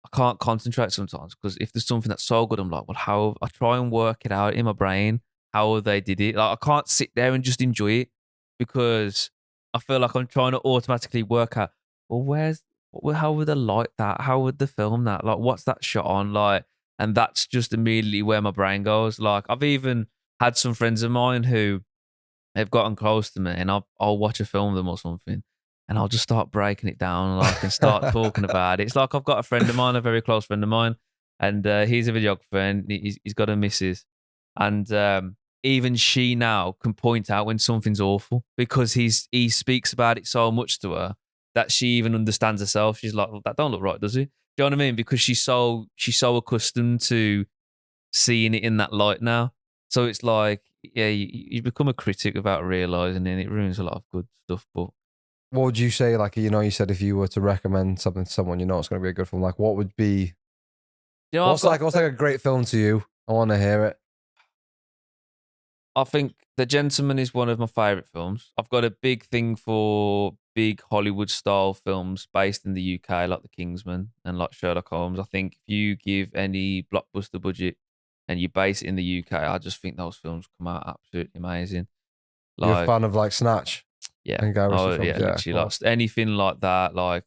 I can't concentrate sometimes because if there's something that's so good, I'm like, well, how I try and work it out in my brain how they did it. Like I can't sit there and just enjoy it because I feel like I'm trying to automatically work out, well, how would they light that? How would they film that? Like, what's that shot on? Like, and that's just immediately where my brain goes. Like, I've even had some friends of mine who have gotten close to me, and I'll watch a film with them or something, and I'll just start breaking it down, like, and start talking about it. It's like I've got a friend of mine, a very close friend of mine, and he's a videographer, and he's got a missus, and even she now can point out when something's awful because he speaks about it so much to her that she even understands herself. She's like, well, that don't look right, does it? Do you know what I mean? Because she's so accustomed to seeing it in that light now. So it's like, yeah, you become a critic without realizing it, and it ruins a lot of good stuff. But what would you say? Like, you said if you were to recommend something to someone, it's going to be a good film. Like, what would be? What's like a great film to you? I want to hear it. I think The Gentleman is one of my favorite films. I've got a big thing for big Hollywood style films based in the UK, like The Kingsman and like Sherlock Holmes. I think if you give any blockbuster budget and you base it in the UK, I just think those films come out absolutely amazing. Like, you're a fan of like Snatch? Yeah. Literally. Like anything like that. Like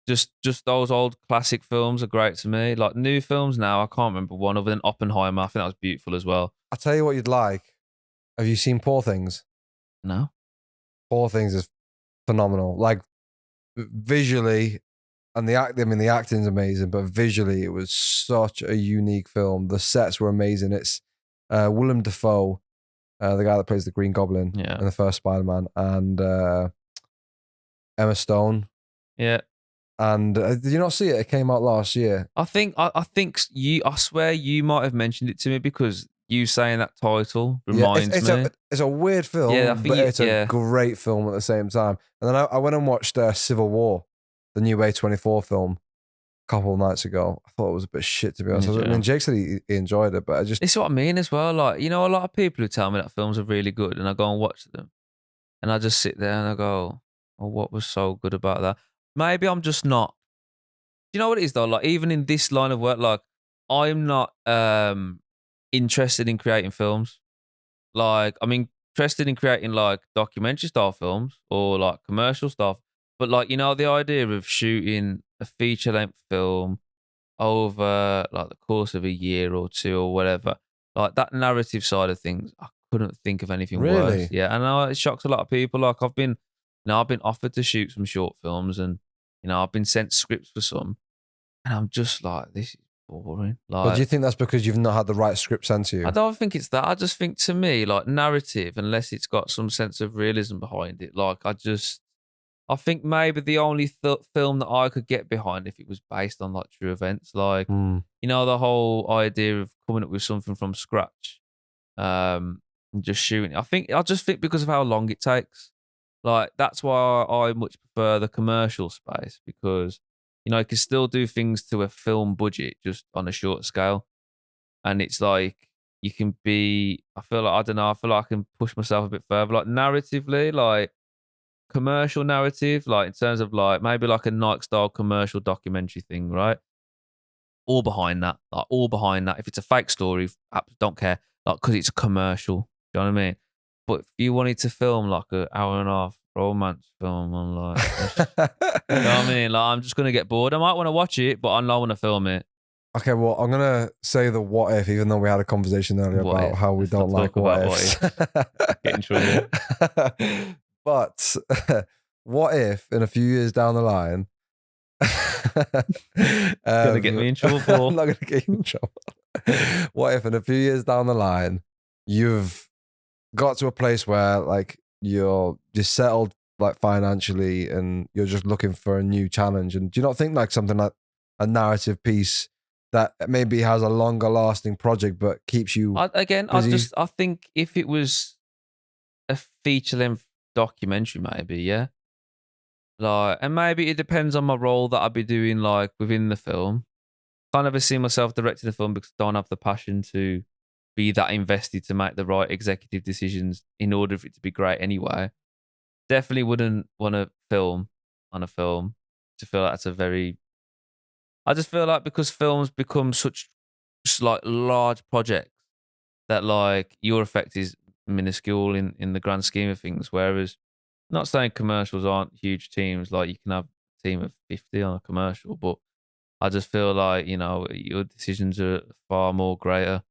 just those old classic films are great to me. Like new films now, I can't remember one other than Oppenheimer. I think that was beautiful as well. I'll tell you what you'd like. Have you seen Poor Things? No. Poor Things is phenomenal. Like visually, and the acting's amazing, but visually, it was such a unique film. The sets were amazing. It's Willem Dafoe, the guy that plays the Green Goblin in the first Spider-Man, and Emma Stone. Yeah. And did you not see it? It came out last year. I think I swear you might have mentioned it to me because you saying that title reminds me. It's a weird film, but it's a great film at the same time. And then I went and watched Civil War, the new A24 film, a couple of nights ago. I thought it was a bit shit, to be honest. I mean, Jake said he enjoyed it, but it's what I mean as well. Like, a lot of people who tell me that films are really good and I go and watch them and I just sit there and I go, well, what was so good about that? Maybe I'm just not. Do you know what it is though? Like, even in this line of work, like, I'm not interested in creating films. Like, I'm interested in creating like documentary style films or like commercial stuff. But like, the idea of shooting a feature length film over like the course of a year or two or whatever, like that narrative side of things, I couldn't think of anything worse. Yeah, I know it shocks a lot of people. Like I've been offered to shoot some short films, and I've been sent scripts for some, and I'm just like, this is boring. Like, but do you think that's because you've not had the right script sent to you? I don't think it's that. I just think, to me, like narrative, unless it's got some sense of realism behind it, like I I think maybe the only film that I could get behind if it was based on like true events, like you know, the whole idea of coming up with something from scratch, and just shooting. I just think because of how long it takes, like that's why I much prefer the commercial space because you know you can still do things to a film budget just on a short scale, and it's like you can be. I feel like I don't know. I feel like I can push myself a bit further, like narratively, like commercial narrative, like in terms of like maybe like a Nike style commercial documentary thing, right? All behind that, like all behind that. If it's a fake story, don't care, like because it's a commercial. Do you know what I mean? But if you wanted to film like an hour and a half romance film, I'm like, you know what I mean? Like I'm just gonna get bored. I might want to watch it, but I don't want to film it. Okay, well, I'm gonna say the what if, even though we had a conversation earlier about how we don't like what ifs. Get in trouble. But what if in a few years down the line, gonna get me in trouble? I'm not gonna get you in trouble. What if in a few years down the line, you've got to a place where like you're just settled like financially and you're just looking for a new challenge? And do you not think like something like a narrative piece that maybe has a longer lasting project but keeps you busy? I think if it was a feature length documentary, maybe, yeah. Like, and maybe it depends on my role that I'd be doing, like within the film. Can't ever see myself directing a film because I don't have the passion to be that invested to make the right executive decisions in order for it to be great anyway. Definitely wouldn't want to film on a film to feel like that's a very. I just feel like because films become such like large projects that like your effect is minuscule in the grand scheme of things. Whereas, not saying commercials aren't huge teams, like you can have a team of 50 on a commercial, but I just feel like, you know, your decisions are far more greater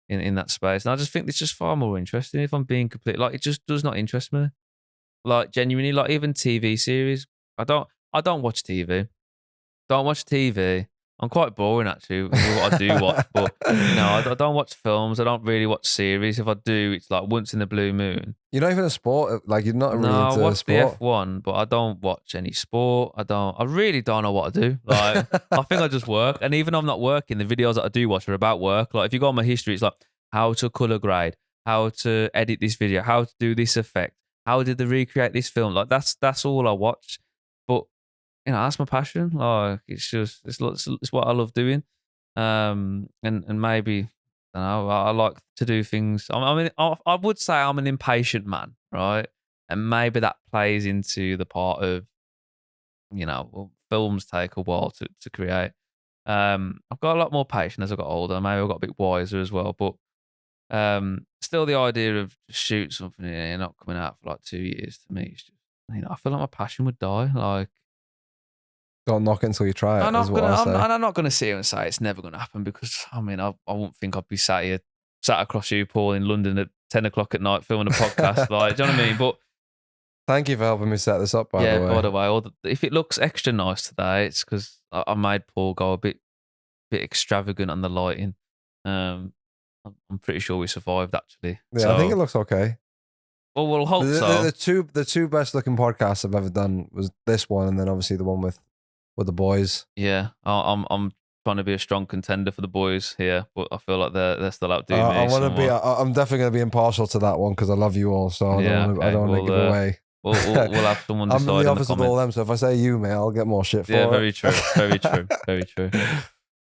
in that space. And I just think it's just far more interesting if I'm being complete. Like it just does not interest me. Like genuinely, like even TV series. I don't watch TV. Don't watch TV. I'm quite boring actually with what I do watch, but you know, I don't watch films. I don't really watch series. If I do, it's like once in a blue moon. You're not even a sport, like you're not really No, I into watch the sport. F1, but I don't watch any sport. I really don't know what I do. Like, I think I just work. And even though I'm not working, the videos that I do watch are about work. Like, if you go on my history, it's like how to color grade, how to edit this video, how to do this effect, how did they recreate this film. Like, that's all I watch. But you know, that's my passion. Like, it's what I love doing. And maybe I don't know. I like to do things. I mean, I would say I'm an impatient man, right? And maybe that plays into the part of, you know, well, films take a while to create. I've got a lot more patience as I got older. Maybe I got a bit wiser as well. But still, the idea of shoot something and you're not coming out for like 2 years to me, is just, you know, I feel like my passion would die. Like, don't knock it until you try it. I'm not gonna sit here and say it's never gonna happen because I mean I won't think I'd be sat across you, Paul, in London at 10 o'clock at night filming a podcast. Like, do you know what I mean? But thank you for helping me set this up. By the way, if it looks extra nice today, it's because I made Paul go a bit extravagant on the lighting. I'm pretty sure we survived actually. Yeah, so, I think it looks okay. Well, we'll hope so. The two best looking podcasts I've ever done was this one, and then obviously the one with the boys. Yeah, I'm trying to be a strong contender for the boys here, but I feel like they're still outdoing me. I'm definitely going to be impartial to that one because I love you all, so I don't want to give away. We'll have someone decide. I'm in the office with all them, so if I say you, mate, I'll get more shit for it. Yeah, very true, very true, very true.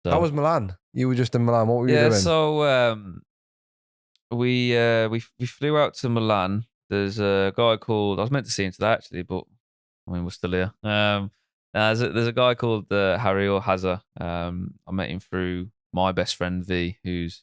So, how was Milan? You were just in Milan. What were you doing? Yeah, so we flew out to Milan. There's a guy called, I was meant to see him today actually, but I mean we're still here. There's a guy called Harry or Hazza. I met him through my best friend V, he's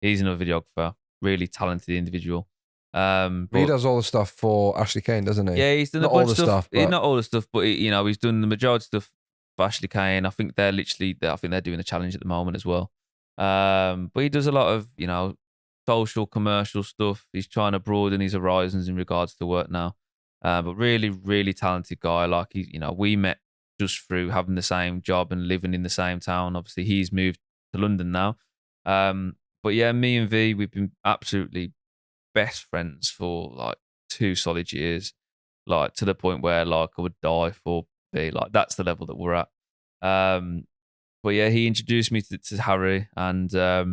another videographer, really talented individual. He does all the stuff for Ashley Kane, doesn't he? Yeah, he's done not a bunch all the stuff. Not all the stuff, but you know, he's done the majority of stuff for Ashley Kane. I think they're doing the challenge at the moment as well. But he does a lot of, you know, social, commercial stuff. He's trying to broaden his horizons in regards to work now. But really, really talented guy. Like we met just through having the same job and living in the same town. Obviously, he's moved to London now. But yeah, me and V, we've been absolutely best friends for like 2 solid years. like to the point where like I would die for B. Like that's the level that we're at. But yeah, he introduced me to Harry, and I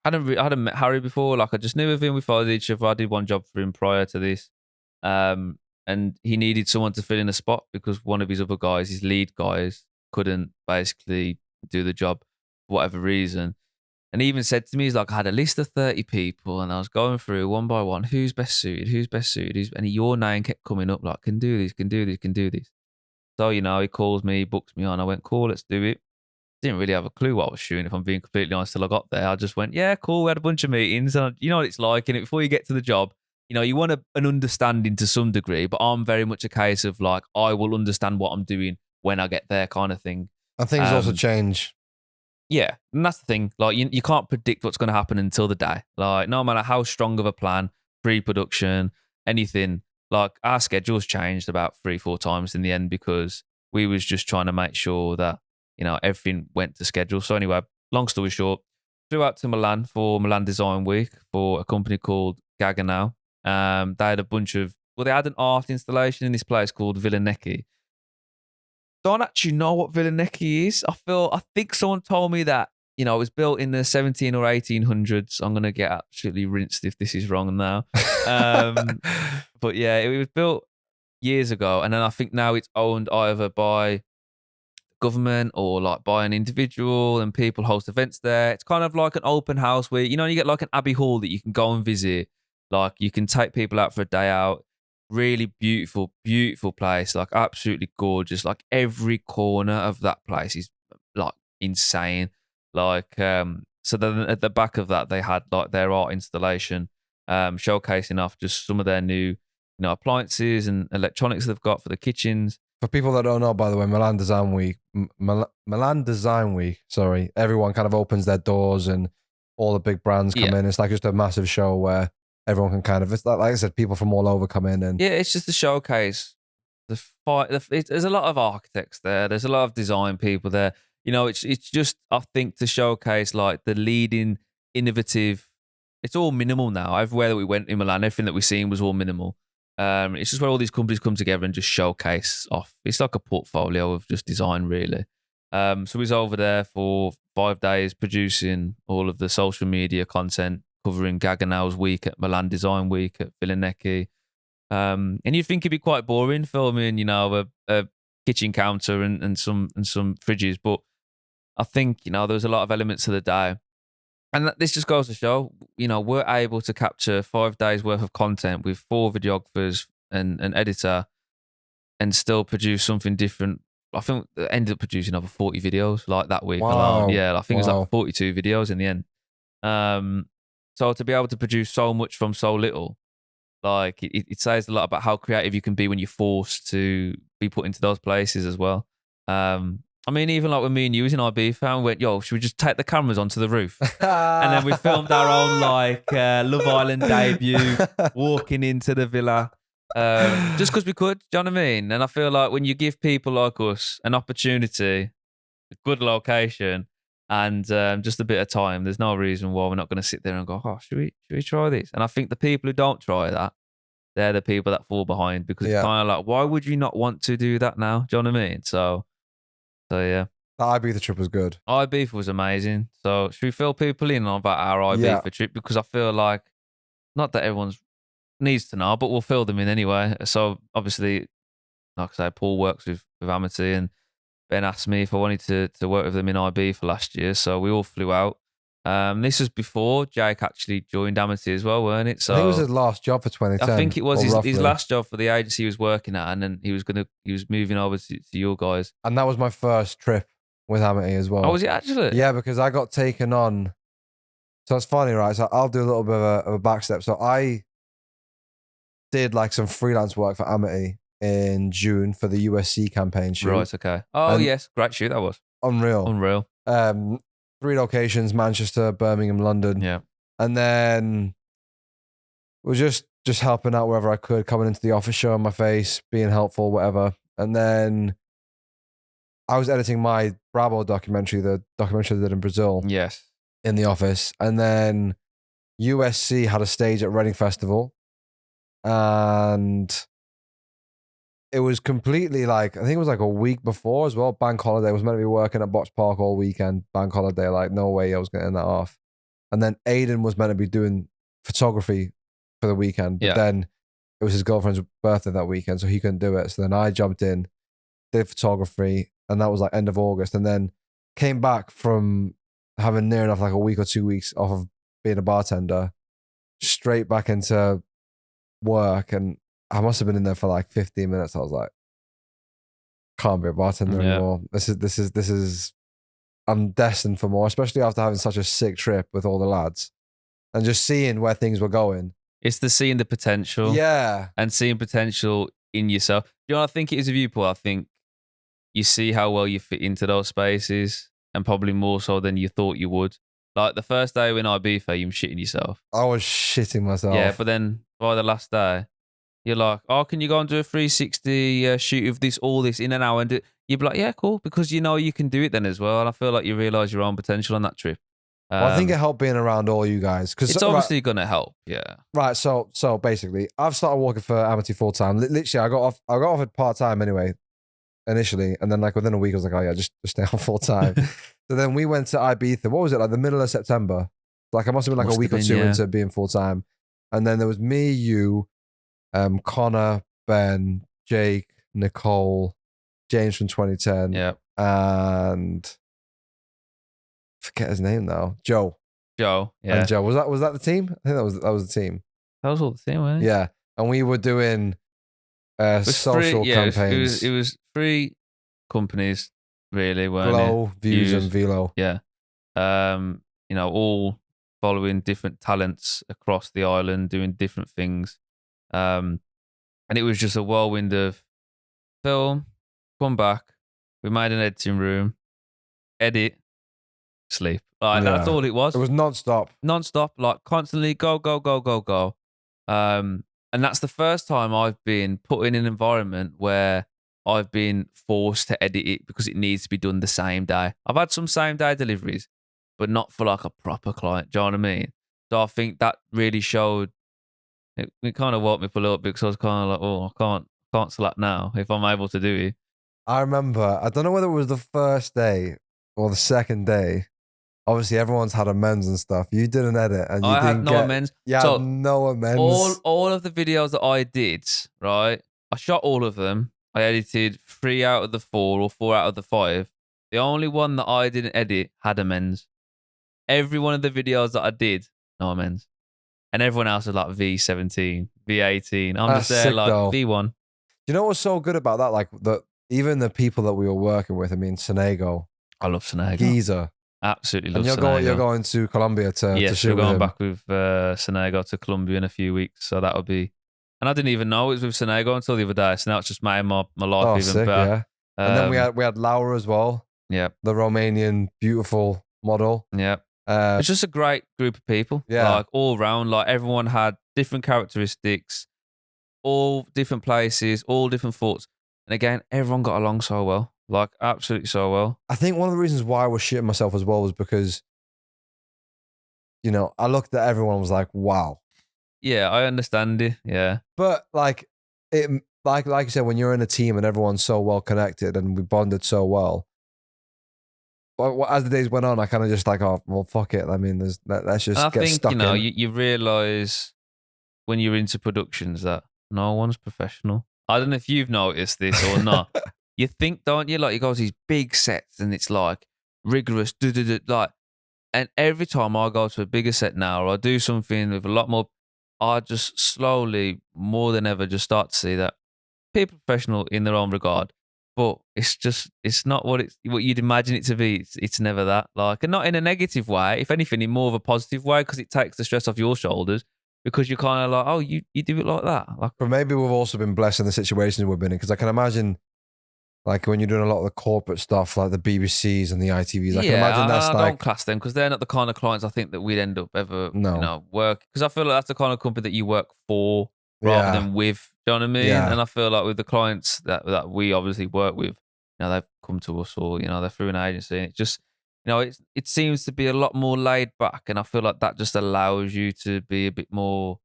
hadn't met Harry before. Like I just knew of him. We followed each other. I did one job for him prior to this, and he needed someone to fill in a spot because one of his other guys, his lead guys, couldn't basically do the job for whatever reason. And he even said to me, he's like, I had a list of 30 people and I was going through one by one, who's best suited, and your name kept coming up like, can do this, can do this, can do this. So, you know, he calls me, books me on. I went, cool, let's do it. Didn't really have a clue what I was shooting, if I'm being completely honest, till I got there. I just went, yeah, cool. We had a bunch of meetings. And you know what it's like. And before you get to the job, you know, you want an understanding to some degree, but I'm very much a case of like, I will understand what I'm doing when I get there kind of thing. And things also change. Yeah, and that's the thing. Like, you can't predict what's going to happen until the day. Like, no matter how strong of a plan, pre-production, anything, like our schedules changed about 3-4 times in the end because we was just trying to make sure that, you know, everything went to schedule. So anyway, long story short, flew out to Milan for Milan Design Week for a company called Gaggenau. They had they had an art installation in this place called Villanecchi. Don't actually know what Villanecchi is. I think someone told me that, you know, it was built in the 17 or 1800s. I'm going to get absolutely rinsed if this is wrong now. But yeah, it was built years ago. And then I think now it's owned either by government or like by an individual, and people host events there. It's kind of like an open house where, you know, you get like an Abbey Hall that you can go and visit. Like you can take people out for a day out. Really beautiful, beautiful place. Like absolutely gorgeous. Like every corner of that place is like insane. Like, so then at the back of that, they had like their art installation, showcasing off just some of their new, you know, appliances and electronics they've got for the kitchens. For people that don't know, by the way, Milan Design Week, sorry, everyone kind of opens their doors and all the big brands come in. It's like just a massive show where everyone can kind of, it's like I said, people from all over come in. And yeah, it's just a showcase. There's a lot of architects there. There's a lot of design people there. You know, it's just, I think, to showcase like the leading innovative. It's all minimal now. Everywhere that we went in Milan, everything that we seen was all minimal. It's just where all these companies come together and just showcase off. It's like a portfolio of just design, really. So we was over there for 5 days producing all of the social media content, covering Gaggenau's week at Milan Design Week at Villanecchi. And you'd think it'd be quite boring filming, you know, a kitchen counter and some fridges, but I think, you know, there was a lot of elements of the day. And this just goes to show, you know, we're able to capture 5 days worth of content with 4 videographers and an editor and still produce something different. I think I ended up producing over 40 videos like that week alone. Yeah, I think it was like 42 videos in the end. So to be able to produce so much from so little, like it says a lot about how creative you can be when you're forced to be put into those places as well. I mean, even like when me and you was in Ibiza, we went, yo, should we just take the cameras onto the roof? And then we filmed our own like Love Island debut, walking into the villa, just because we could, do you know what I mean? And I feel like when you give people like us an opportunity, a good location, and just a bit of time, there's no reason why we're not going to sit there and go, oh, should we try this? And I think the people who don't try that, they're the people that fall behind, because it's kind of like, why would you not want to do that now? Do you know what I mean? So yeah. The Ibiza trip was good. Ibiza was amazing. So should we fill people in on about our Ibiza trip? Because I feel like, not that everyone needs to know, but we'll fill them in anyway. So obviously, like I say, Paul works with Amity, and Ben asked me if I wanted to work with them in Ibiza last year. So we all flew out. This was before Jake actually joined Amity as well, weren't it? So I think it was his last job for 2010. I think it was his last job for the agency he was working at, and then he was moving over to your guys. And that was my first trip with Amity as well. Oh, was it actually? Yeah, because I got taken on. So it's funny, right? So I'll do a little bit of a back step. So I did like some freelance work for Amity in June for the USC campaign shoot. Right, okay. Oh, and yes, great shoot that was. Unreal. 3 locations: Manchester, Birmingham, London. Yeah. And then was just helping out wherever I could, coming into the office, showing my face, being helpful, whatever. And then I was editing my Bravo documentary, the documentary I did in Brazil. Yes. In the office. And then USC had a stage at Reading Festival. And it was completely like, I think it was like a week before as well. Bank holiday. I was meant to be working at Box Park all weekend. Bank holiday. Like, no way I was getting that off. And then Aiden was meant to be doing photography for the weekend, but then it was his girlfriend's birthday that weekend, so he couldn't do it. So then I jumped in, did photography, and that was like end of August. And then came back from having near enough like a week or 2 weeks off of being a bartender, straight back into work. And I must have been in there for like 15 minutes. I was like, can't be a bartender anymore. This is, I'm destined for more, especially after having such a sick trip with all the lads and just seeing where things were going. It's the seeing the potential. Yeah. And seeing potential in yourself. You know what I think it is a viewpoint? I think you see how well you fit into those spaces, and probably more so than you thought you would. Like the first day when Ibiza, you were shitting yourself. I was shitting myself. Yeah, but then by the last day, you're like, oh, can you go and do a 360 shoot of this, all this in an hour? And you'd be like, yeah, cool, because you know you can do it then as well. And I feel like you realise your own potential on that trip. Well, I think it helped being around all you guys. Cause it's obviously going to help, yeah. Right, so basically, I've started working for Amity full time. Literally, I got offered part time anyway, initially, and then like within a week, I was like, oh yeah, just stay on full time. So then we went to Ibiza. What was it, like the middle of September? Like I must have been like a week or two into being full time, and then there was me, you, Connor, Ben, Jake, Nicole, James from 2010, and forget his name now. Joe, yeah. And Joe. Was that the team? I think that was the team. That was all the team, wasn't it? Yeah. And we were doing social campaigns. It was 3 companies, really, weren't Glow, Views, and Velo. Yeah. You know, all following different talents across the island, doing different things. And it was just a whirlwind of film, come back, we made an editing room, edit, sleep. Like that's all it was. It was non-stop, like constantly go. And that's the first time I've been put in an environment where I've been forced to edit it because it needs to be done the same day. I've had some same day deliveries, but not for like a proper client. Do you know what I mean? So I think that really showed. It kind of woke me up a little bit because I was kind of like, oh, I can't slap now if I'm able to do it. I remember, I don't know whether it was the first day or the second day. Obviously, everyone's had amends and stuff. You did an edit, and you didn't get amends. Yeah, so no amends. All of the videos that I did, right? I shot all of them. I edited 3 out of the 4 or 4 out of the 5. The only one that I didn't edit had amends. Every one of the videos that I did, no amends. And everyone else was like V17, V18. I'm just there like though. V1. You know what's so good about that? Like even the people that we were working with. I mean, Senego. I love Senego. Giza. Absolutely love Senego. You're going to Colombia to shoot we're going with back with Senego to Colombia in a few weeks. So that'll be. And I didn't even know it was with Senego until the other day. So now it's just made my life even sick, better. Yeah. And then we had Laura as well. Yeah. The Romanian beautiful model. Yeah. It's just a great group of people. Yeah. Like all around, like everyone had different characteristics, all different places, all different thoughts. And again, everyone got along so well. Like absolutely so well. I think one of the reasons why I was shitting myself as well was because, you know, I looked at everyone and was like, wow. Yeah, I understand it. Yeah. But like you said, when you're in a team and everyone's so well connected and we bonded so well, but as the days went on, I kind of just like, oh, well, fuck it. I mean, let's just get stuck in. You realize when you're into productions that no one's professional. I don't know if you've noticed this or not. You think, don't you? Like you go to these big sets and it's like rigorous, like. And every time I go to a bigger set now, or I do something with a lot more, I just slowly, more than ever, just start to see that people are professional in their own regard. But it's not what you'd imagine it to be. It's never that. Like, and not in a negative way. If anything, in more of a positive way, because it takes the stress off your shoulders. Because you're kind of like, oh, you do it like that. Like, but maybe we've also been blessed in the situations we've been in. Because I can imagine, like when you're doing a lot of the corporate stuff, like the BBCs and the ITVs, I can imagine that's I like. don't class them because they're not the kind of clients I think that we'd end up ever, work. Because I feel like that's the kind of company that you work for rather than with. Do you know what I mean? Yeah. And I feel like with the clients that we obviously work with, they've come to us or they're through an agency. And it just, it seems to be a lot more laid back, and I feel like that just allows you to be a bit more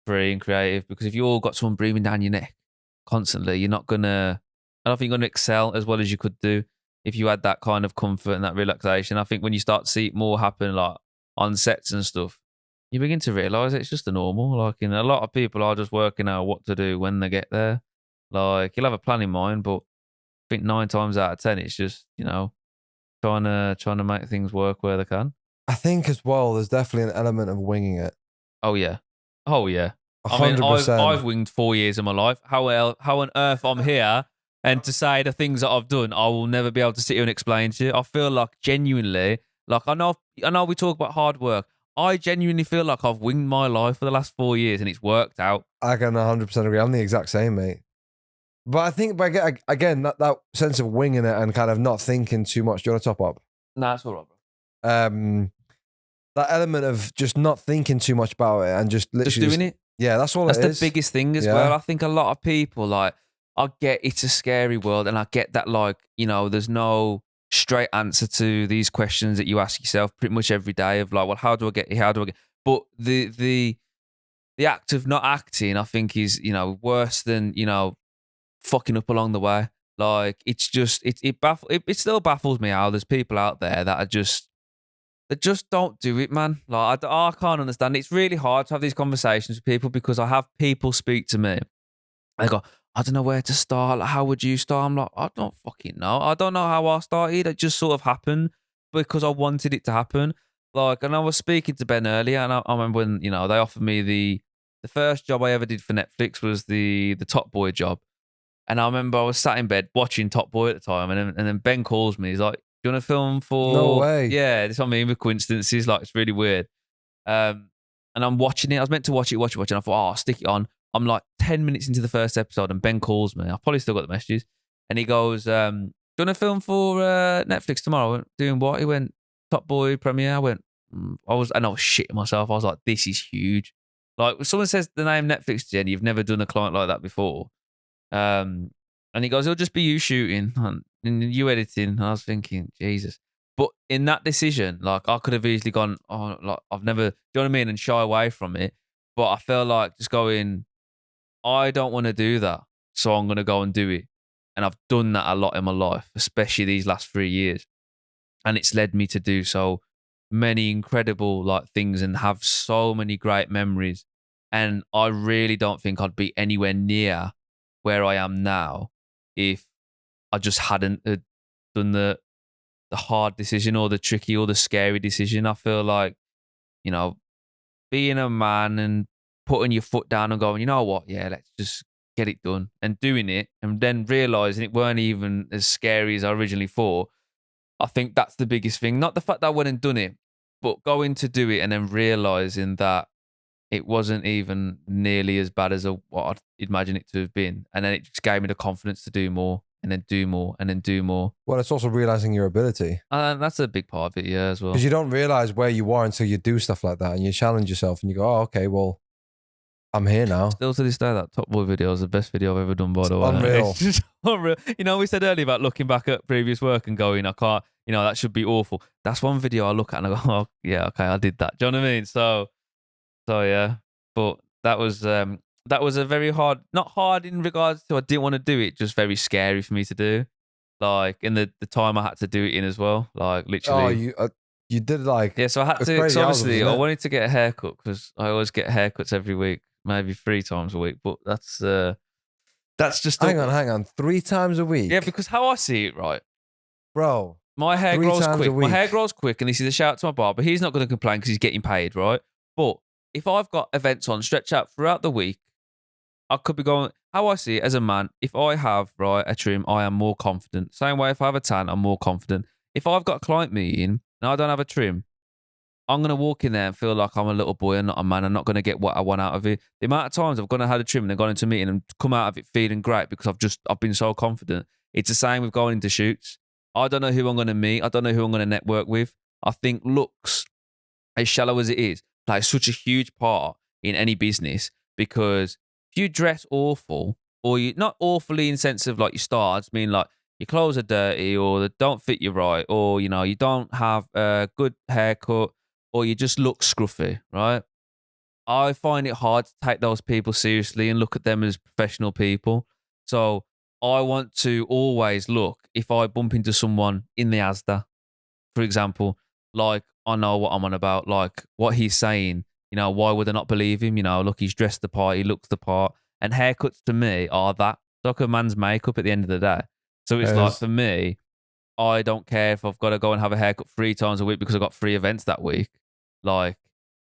free and creative. Because if you all got someone breathing down your neck, constantly, you're not gonna. I don't think you're gonna excel as well as you could do if you had that kind of comfort and that relaxation. I think when you start to see it more happen, like on sets and stuff, you begin to realize it's just the normal. Like, a lot of people are just working out what to do when they get there. Like, you'll have a plan in mind, but I think 9 times out of 10, it's just trying to make things work where they can. I think as well, there's definitely an element of winging it. Oh yeah, oh yeah. I mean, I've 100%. winged 4 years of my life. How on earth I'm here, and to say the things that I've done, I will never be able to sit here and explain to you. I feel like genuinely, like I know we talk about hard work. I genuinely feel like I've winged my life for the last 4 years, and it's worked out. I can 100% agree. I'm the exact same, mate. But I think, again, that sense of winging it and kind of not thinking too much. Do you want to top up? Nah, that's all right, bro. That element of just not thinking too much about it and just literally doing it. Yeah, that's all. That's it is. the biggest thing as well. I think a lot of people, like, I get it's a scary world, and I get that, like, there's no straight answer to these questions that you ask yourself pretty much every day of like, well, how do I get here? How do I get? But the act of not acting, I think, is worse than fucking up along the way. Like, it's just it still baffles me how there's people out there that are just. They just don't do it, man. Like, I can't understand. It's really hard to have these conversations with people because I have people speak to me. They go, I don't know where to start. Like, how would you start? I'm like, I don't fucking know. I don't know how I started. It just sort of happened because I wanted it to happen. Like, and I was speaking to Ben earlier, and I remember when they offered me the first job I ever did for Netflix was the Top Boy job. And I remember I was sat in bed watching Top Boy at the time, and then Ben calls me. He's like, do you want to film for? No way. Yeah, this what I mean with coincidences. Like, it's really weird. And I'm watching it. I was meant to watch it, and I thought, I'll stick it on. I'm like 10 minutes into the first episode, and Ben calls me. I've probably still got the messages. And he goes, do you want to film for Netflix tomorrow? I went, doing what? He went, Top Boy premiere. I went, I was shitting myself. I was like, this is huge. Like, when someone says the name Netflix to you and you've never done a client like that before, and he goes, it'll just be you shooting and you editing. And I was thinking, Jesus. But in that decision, like, I could have easily gone, oh, like, I've never, do you know what I mean? And shy away from it. But I felt like just going, I don't want to do that. So I'm going to go and do it. And I've done that a lot in my life, especially these last 3 years. And it's led me to do so many incredible like things and have so many great memories. And I really don't think I'd be anywhere near where I am now if I just hadn't done the hard decision or the tricky or the scary decision. I feel like, being a man and putting your foot down and going, you know what, yeah, let's just get it done, and doing it, and then realizing it weren't even as scary as I originally thought. I think that's the biggest thing. Not the fact that I went and done it, but going to do it and then realizing that it wasn't even nearly as bad as what I'd imagine it to have been. And then it just gave me the confidence to do more and then do more and then do more. Well, it's also realizing your ability. And that's a big part of it, yeah, as well. Because you don't realize where you are until you do stuff like that and you challenge yourself and you go, oh, okay, well, I'm here now. Still to this day, that Top Boy video is the best video I've ever done, by the way. Unreal. It's just unreal. We said earlier about looking back at previous work and going, I can't, that should be awful. That's one video I look at and I go, oh, yeah, okay, I did that. Do you know what I mean? So yeah. But that was a very hard, not hard in regards to I didn't want to do it, just very scary for me to do. Like, in the time I had to do it in as well. Like, literally. Oh, you did like... Yeah, so I had to, cause obviously, I wanted to get a haircut because I always get haircuts every week, maybe 3 times a week. But that's just... Hang on. 3 times a week? Yeah, because how I see it, right? Bro. My hair grows quick. My hair grows quick, and this is a shout out to my barber. He's not going to complain because he's getting paid, right? But if I've got events on, stretch out throughout the week, I could be going, how I see it as a man, if I have, right, a trim, I am more confident. Same way if I have a tan, I'm more confident. If I've got a client meeting and I don't have a trim, I'm going to walk in there and feel like I'm a little boy and not a man. I'm not going to get what I want out of it. The amount of times I've gone and had a trim and then gone into a meeting and come out of it feeling great because I've been so confident. It's the same with going into shoots. I don't know who I'm going to meet. I don't know who I'm going to network with. I think looks, as shallow as it is, plays such a huge part in any business, because if you dress awful, or you not awfully in sense of like your stars, mean like your clothes are dirty or they don't fit you right, or you don't have a good haircut, or you just look scruffy, right? I find it hard to take those people seriously and look at them as professional people. So I want to always look, if I bump into someone in the Asda, for example, like I know what I'm on about, like what he's saying, why would I not believe him? Look, he's dressed the part, he looks the part. And haircuts to me are that. It's like a man's makeup at the end of the day. So it's like, for me, I don't care if I've got to go and have a haircut 3 times a week because I've got 3 events that week. Like,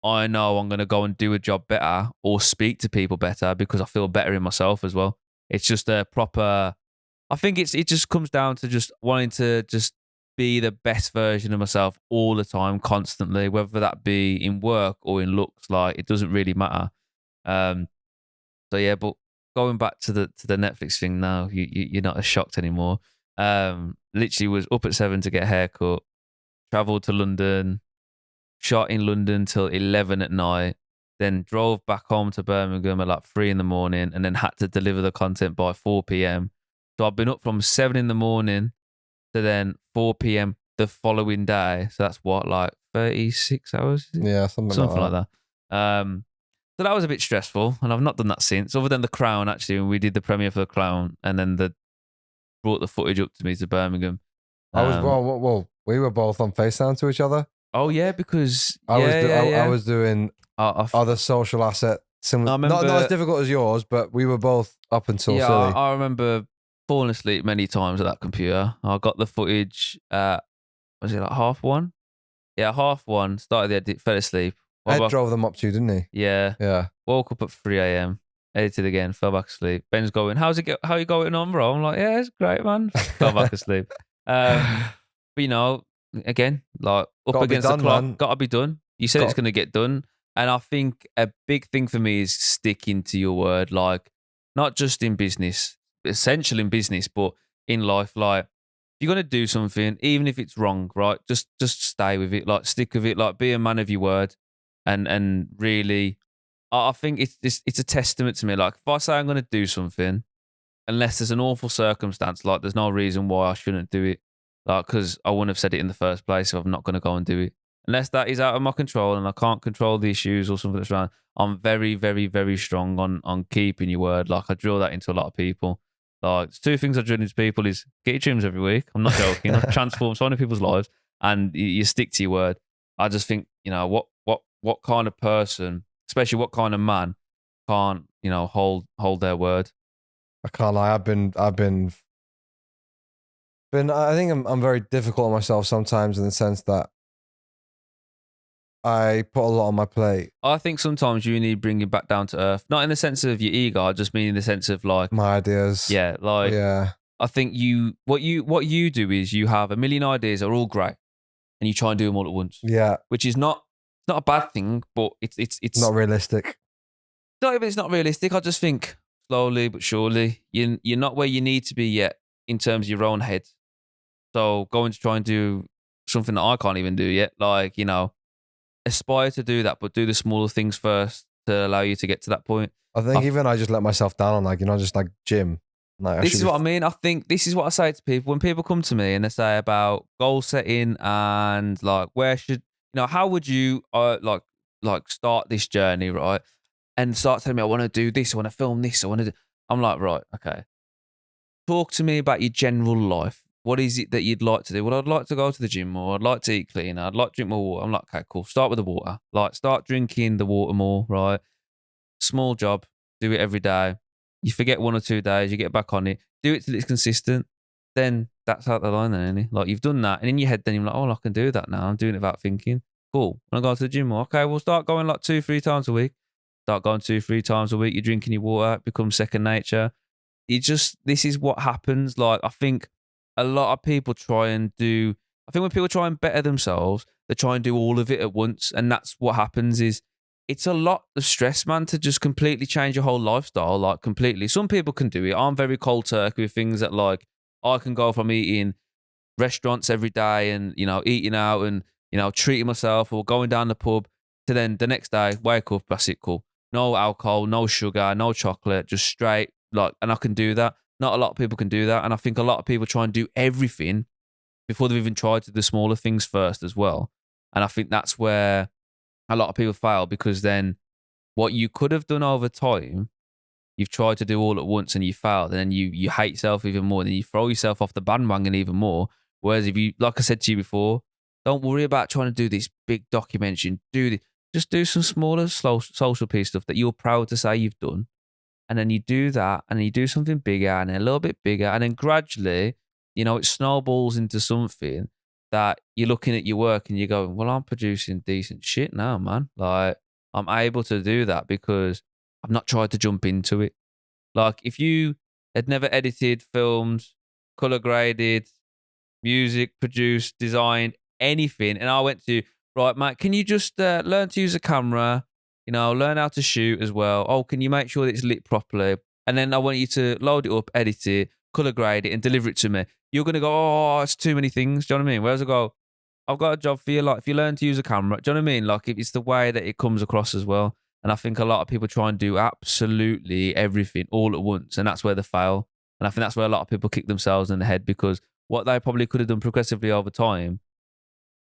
I know I'm going to go and do a job better or speak to people better because I feel better in myself as well. It's just a proper, I think it just comes down to just wanting to just be the best version of myself all the time, constantly, whether that be in work or in looks. Like, it doesn't really matter. So yeah, but going back to the Netflix thing now, you're not as shocked anymore. Literally was up at 7 to get a haircut, travelled to London, shot in London till 11 at night, then drove back home to Birmingham at like 3 in the morning, and then had to deliver the content by 4 p.m. So I've been up from 7 in the morning to then 4 p.m. the following day. So that's what, like 36 hours? Yeah, something like that. So that was a bit stressful, and I've not done that since, other than The Crown, actually, when we did the premiere for The Crown, and then brought the footage up to me to Birmingham. We were both on FaceTime to each other. Oh yeah, because I was doing other social asset similar, not as difficult as yours, but we were both up until silly. I remember falling asleep many times at that computer. I got the footage at, was it like 1:30? Yeah, 1:30. Started the edit, fell asleep. Ed drove them up to you, didn't he? Yeah. Yeah. Woke up at 3 a.m. Edited again, fell back asleep. Ben's going, how you going on, bro? I'm like, yeah, it's great, man. Fell back asleep. But again, like up against the clock, man. Gotta be done. You said it's gonna get done. And I think a big thing for me is sticking to your word, like not just in business, essential in business, but in life. Like, if you're gonna do something, even if it's wrong, right? Just stay with it, like stick with it, like be a man of your word. And really, I think it's a testament to me. Like, if I say I'm going to do something, unless there's an awful circumstance, like there's no reason why I shouldn't do it. Like, because I wouldn't have said it in the first place if I'm not going to go and do it. Unless that is out of my control and I can't control the issues or something that's around, I'm very, very, very strong on keeping your word. Like, I drill that into a lot of people. Like, there's 2 things I drill into people is get your gyms every week. I'm not joking. I transform so many people's lives, and you stick to your word. I just think, what kind of person, especially what kind of man, can't hold their word. I can't lie. I think I'm very difficult on myself sometimes, in the sense that I put a lot on my plate. I think sometimes you need bringing back down to earth, not in the sense of your ego. I just mean in the sense of like my ideas. Yeah, like yeah. I think what you do is you have a million ideas that are all great, and you try and do them all at once. Yeah, which is not a bad thing, but it's not realistic. Not even it's not realistic. I just think slowly but surely you're not where you need to be yet in terms of your own head. So going to try and do something that I can't even do yet, like aspire to do that, but do the smaller things first to allow you to get to that point. I think I just let myself down on just like gym. Like, this is what I mean. I think this is what I say to people when people come to me and they say about goal setting and like where should how would you like start this journey, right? And start telling me I want to do this, I want to film this, I want to do. I'm like, right, okay. Talk to me about your general life. What is it that you'd like to do? Well, I'd like to go to the gym more. I'd like to eat cleaner. I'd like to drink more water. I'm like, okay, cool. Start with the water. Like, start drinking the water more, right? Small job. Do it every day. You forget 1 or 2 days. You get back on it. Do it till it's consistent. Then that's out the line then, isn't it? Like, you've done that. And in your head, then you're like, oh, I can do that now. I'm doing it without thinking. Cool. When I go to the gym more, okay, we'll start going like 2-3 times a week. Start going 2-3 times a week. You're drinking your water. It becomes second nature. This is what happens. Like, I think a lot of people when people try and better themselves, they try and do all of it at once. And that's what happens is it's a lot of stress, man, to just completely change your whole lifestyle, like completely. Some people can do it. I'm very cold turkey with things that like I can go from eating restaurants every day and, eating out and, treating myself or going down the pub to then the next day, wake up, that's it, cool. No alcohol, no sugar, no chocolate, just straight. Like, and I can do that. Not a lot of people can do that. And I think a lot of people try and do everything before they've even tried to do the smaller things first as well. And I think that's where a lot of people fail, because then what you could have done over time you've tried to do all at once and you failed, and then you hate yourself even more, and then you throw yourself off the bandwagon even more. Whereas if you, like I said to you before, don't worry about trying to do this big documentary. Just do some smaller social piece stuff that you're proud to say you've done. And then you do that, and then you do something bigger, and then a little bit bigger. And then gradually, it snowballs into something that you're looking at your work and you're going, well, I'm producing decent shit now, man. Like, I'm able to do that because I've not tried to jump into it. Like, if you had never edited, filmed, color graded, music, produced, designed, anything, and I went to, right, mate, can you just learn to use a camera, learn how to shoot as well. Oh, can you make sure that it's lit properly? And then I want you to load it up, edit it, color grade it, and deliver it to me. You're going to go, oh, it's too many things. Do you know what I mean? Whereas I go, I've got a job for you. Like, if you learn to use a camera, do you know what I mean? Like, it's the way that it comes across as well. And I think a lot of people try and do absolutely everything all at once, and that's where they fail. And I think that's where a lot of people kick themselves in the head, because what they probably could have done progressively over time,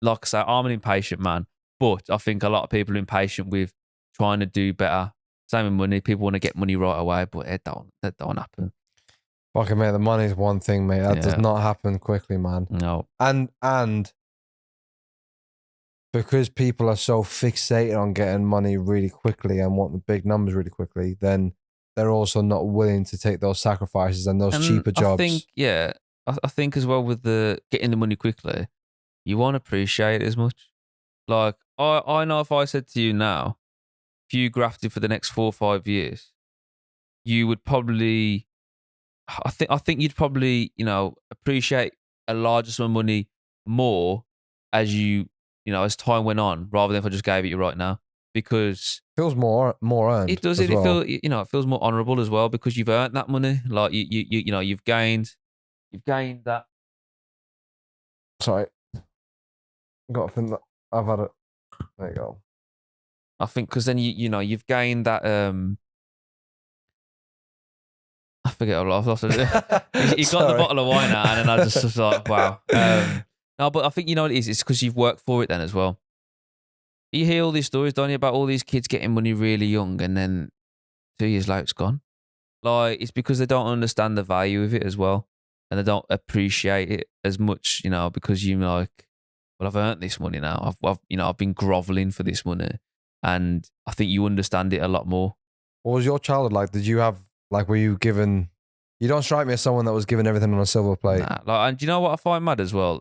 like I say, I'm an impatient man, but I think a lot of people are impatient with trying to do better. Same with money. People want to get money right away, but that don't happen. Fucking mate, the money's one thing, mate. That does not happen quickly, man. No. And because people are so fixated on getting money really quickly and want the big numbers really quickly, then they're also not willing to take those sacrifices and those cheaper jobs. I think as well with the getting the money quickly, you won't appreciate it as much. Like, I know if I said to you now, if you grafted for the next 4 or 5 years, you would probably, I think you'd probably, appreciate a larger sum of money more as as time went on, rather than if I just gave it you right now, because feels more earned. It does. It feels more honourable as well, because you've earned that money. Like you've gained that. Sorry, got to think that I've had it. There you go. I think because then you've gained that. I forget. I've lost it. He got the bottle of wine out, and then I just was like, wow. No, but I think you know what it is. It's because you've worked for it then as well. You hear all these stories, don't you, about all these kids getting money really young, and then 2 years later it's gone. Like, it's because they don't understand the value of it as well, and they don't appreciate it as much. Because you're like, well, I've earned this money now. I've been groveling for this money, and I think you understand it a lot more. What was your childhood like? Did you have were you given? You don't strike me as someone that was given everything on a silver plate. Nah, and do you know what I find mad as well?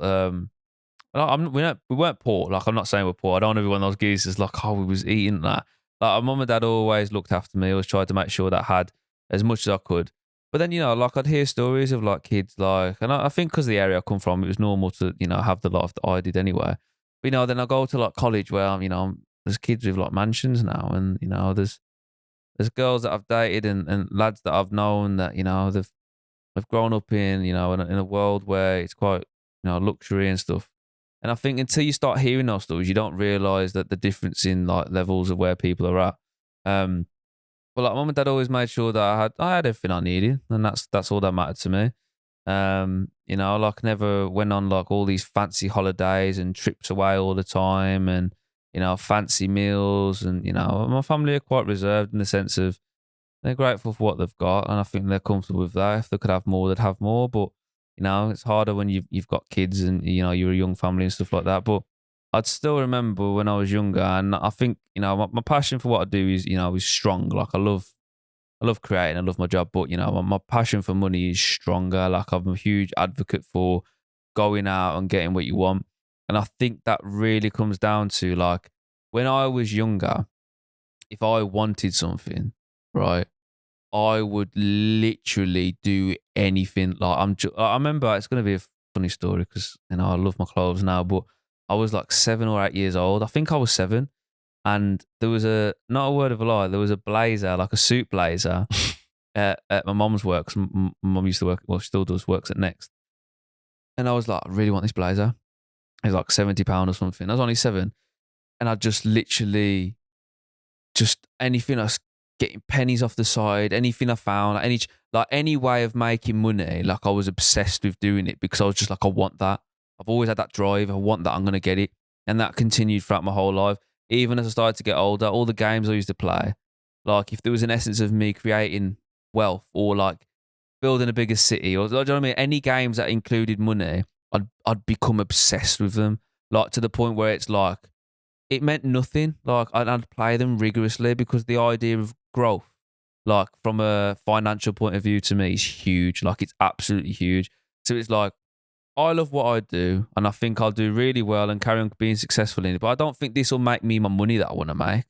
We weren't poor. Like, I'm not saying we're poor. I don't want to be one of those geezers like, oh, we was eating that. Like, our mum and dad always looked after me. Always tried to make sure that I had as much as I could. But then, I'd hear stories of kids and I think because of the area I come from, it was normal to, have the life that I did anyway. But, then I go to college where there's kids with mansions now, and, there's girls that I've dated and lads that I've known that, they've grown up in, in a world where it's quite, luxury and stuff. And I think until you start hearing those stories, you don't realise that the difference in levels of where people are at. But mum and dad always made sure that I had everything I needed, and that's all that mattered to me. Never went on all these fancy holidays and trips away all the time, and fancy meals, and my family are quite reserved in the sense of they're grateful for what they've got, and I think they're comfortable with that. If they could have more, they'd have more, but it's harder when you've got kids and you're a young family and stuff like that. But I'd still remember when I was younger, and I think my passion for what I do is strong. I love creating, I love my job, but my passion for money is stronger. I'm a huge advocate for going out and getting what you want. And I think that really comes down to when I was younger, if I wanted something, right, I would literally do anything. I remember, it's going to be a funny story because I love my clothes now, but I was 7 or 8 years old. I think I was 7, and there was not a word of a lie, there was a blazer, a suit blazer at my mum's work. 'Cause my mum used to work, well, she still does, works at Next. And I was like, I really want this blazer. It was £70 or something. I was only 7. And I just literally, anything I was getting pennies off the side, anything I found, any way of making money, I was obsessed with doing it because I was just I want that. I've always had that drive. I want that. I'm going to get it. And that continued throughout my whole life. Even as I started to get older, all the games I used to play, if there was an essence of me creating wealth or like building a bigger city or do you know what I mean? Any games that included money, I'd become obsessed with them. Like to the point where it's like it meant nothing. Like I'd play them rigorously because the idea of growth, like from a financial point of view, to me is huge. Like it's absolutely huge. So it's like I love what I do, and I think I'll do really well and carry on being successful in it. But I don't think this will make me my money that I want to make.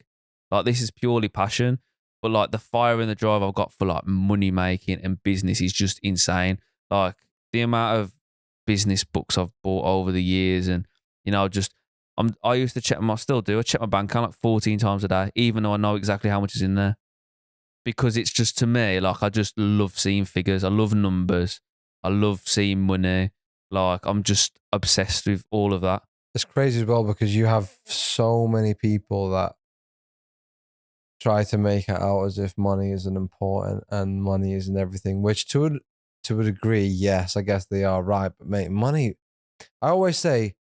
Like this is purely passion. But like the fire and the drive I've got for like money making and business is just insane. Like the amount of business books I've bought over the years, and just I used to check them. I still do. I check my bank account like 14 times a day, even though I know exactly how much is in there. Because it's just to me, like I just love seeing figures. I love numbers. I love seeing money. Like I'm just obsessed with all of that. It's crazy as well because you have so many people that try to make it out as if money isn't important and money isn't everything, which to a degree, yes, I guess they are right. But mate, money, I always say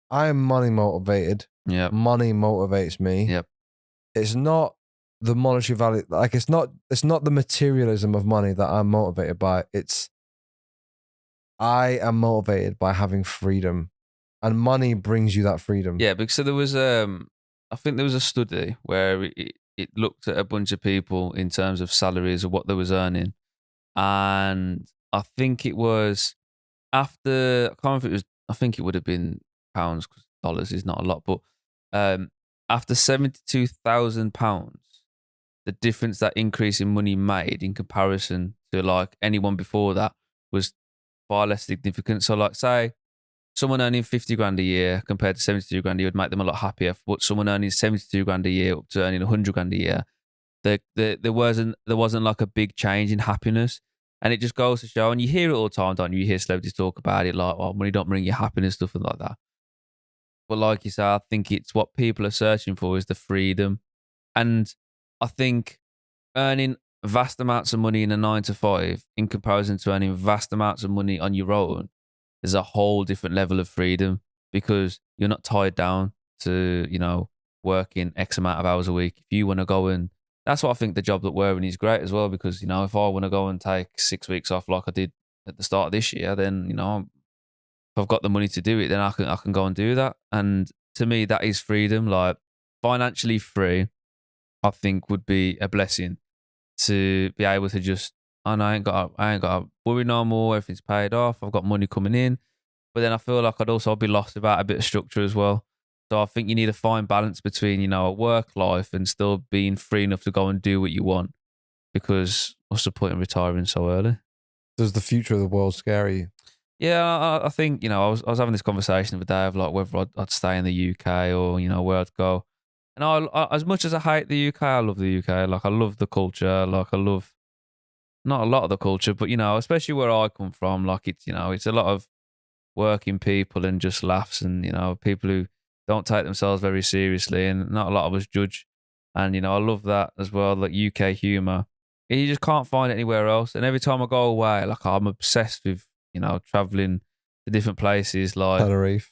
I am money motivated. Yeah. Money motivates me. Yep. It's not the monetary value. Like it's not the materialism of money that I'm motivated by. I am motivated by having freedom, and money brings you that freedom. Yeah, because so there was I think there was a study where it looked at a bunch of people in terms of salaries or what they was earning, and I think it was after I can't remember if it was. I think it would have been pounds because dollars is not a lot, but after £72,000, the difference that increase in money made in comparison to like anyone before that was far less significant. So like say someone earning 50 grand a year compared to 72 grand a year would make them a lot happier. But someone earning 72 grand a year up to earning 100 grand a year, there wasn't like a big change in happiness. And it just goes to show, and you hear it all the time, don't you? You hear celebrities talk about it like, oh, money don't bring you happiness, stuff like that. But like you say, I think it's what people are searching for is the freedom. And I think earning vast amounts of money in a 9 to 5 in comparison to earning vast amounts of money on your own is a whole different level of freedom because you're not tied down to, working X amount of hours a week. If you want to go and that's what I think the job that we're in is great as well because, if I want to go and take 6 weeks off like I did at the start of this year, then, if I've got the money to do it, then I can go and do that. And to me, that is freedom. Like financially free, I think would be a blessing to be able to just, oh no, I ain't got to worry no more. Everything's paid off. I've got money coming in. But then I feel like I'd also be lost without a bit of structure as well. So I think you need a fine balance between, a work life and still being free enough to go and do what you want. Because what's the point in retiring so early? Does the future of the world scare you? Yeah, I think, I was having this conversation the other day of like whether I'd stay in the UK or, where I'd go. And I, as much as I hate the UK, I love the UK. Like I love the culture. Like I love not a lot of the culture, but especially where I come from, like it's a lot of working people and just laughs and people who don't take themselves very seriously and not a lot of us judge. And I love that as well, like UK humor. You just can't find it anywhere else. And every time I go away, like I'm obsessed with traveling to different places, like Tenerife.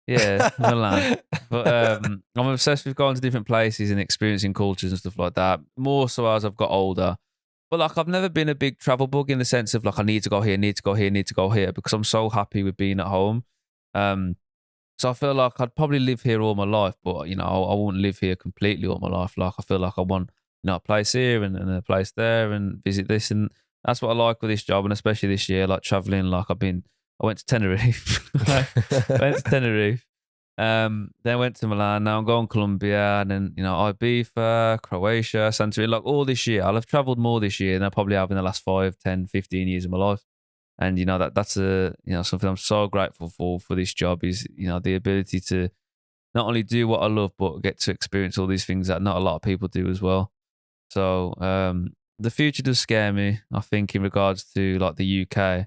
Yeah, Milan. But I'm obsessed with going to different places and experiencing cultures and stuff like that. More so as I've got older. But like I've never been a big travel bug in the sense of like I need to go here, need to go here, need to go here because I'm so happy with being at home. So I feel like I'd probably live here all my life, but I won't live here completely all my life. Like I feel like I want a place here and a place there and visit this, and that's what I like with this job, and especially this year, like traveling. Like I went to Tenerife, then went to Milan. Now I'm going to Colombia, and then Ibiza, Croatia, Santorini. Like all this year, I'll have travelled more this year than I probably have in the last 5, 10, 15 years of my life. And that's a something I'm so grateful for this job is the ability to not only do what I love but get to experience all these things that not a lot of people do as well. So the future does scare me, I think, in regards to like the UK.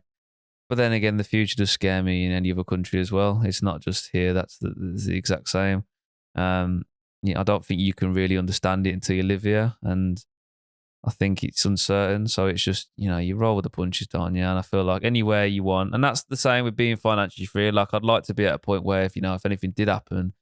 But then again, the future does scare me in any other country as well. It's not just here. That's the exact same. I don't think you can really understand it until you live here, and I think it's uncertain. So it's just you roll with the punches, don't you? And I feel like anywhere you want, and that's the same with being financially free. Like I'd like to be at a point where if anything did happen,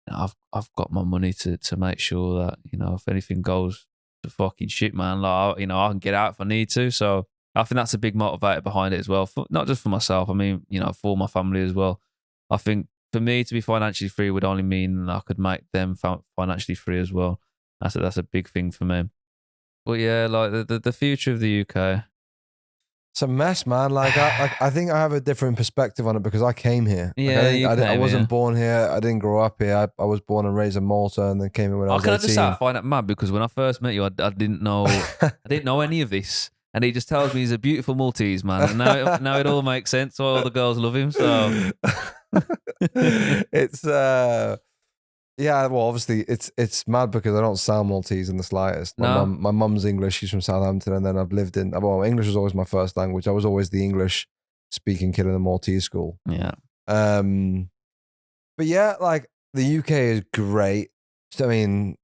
I've got my money to make sure that if anything goes fucking shit, man. Like, you know, I can get out if I need to. So I think that's a big motivator behind it as well. Not just for myself. I mean, you know, for my family as well. I think for me to be financially free would only mean I could make them financially free as well. That's a big thing for me. But yeah, like the future of the UK. It's a mess, man. Like I think I have a different perspective on it because I came here. Yeah, I wasn't born here. I didn't grow up here. I was born and raised in Malta, and then came here when I was 18. I just find it mad because when I first met you, I didn't know I didn't know any of this, and he just tells me he's a beautiful Maltese man, and now it all makes sense. Why all the girls love him. So it's yeah, well, obviously it's mad because I don't sound Maltese in the slightest. My mum's English. She's from Southampton, and then I've lived in. Well, English was always my first language. I was always the English speaking kid in the Maltese school. Yeah. But yeah, like the UK is great. I mean,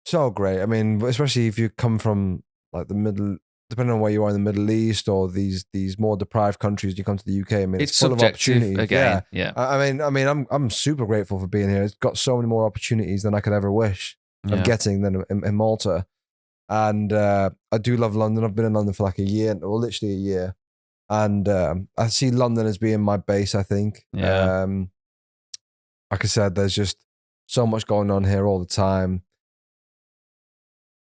so great. I mean, especially if you come from like the middle, depending on where you are in the Middle East or these more deprived countries, you come to the UK. I mean, it's full of opportunities. Again, yeah. I mean, I'm super grateful for being here. It's got so many more opportunities than I could ever wish of getting than in Malta. And I do love London. I've been in London for like a year, or literally a year. And I see London as being my base, I think. Yeah. Like I said, there's just so much going on here all the time.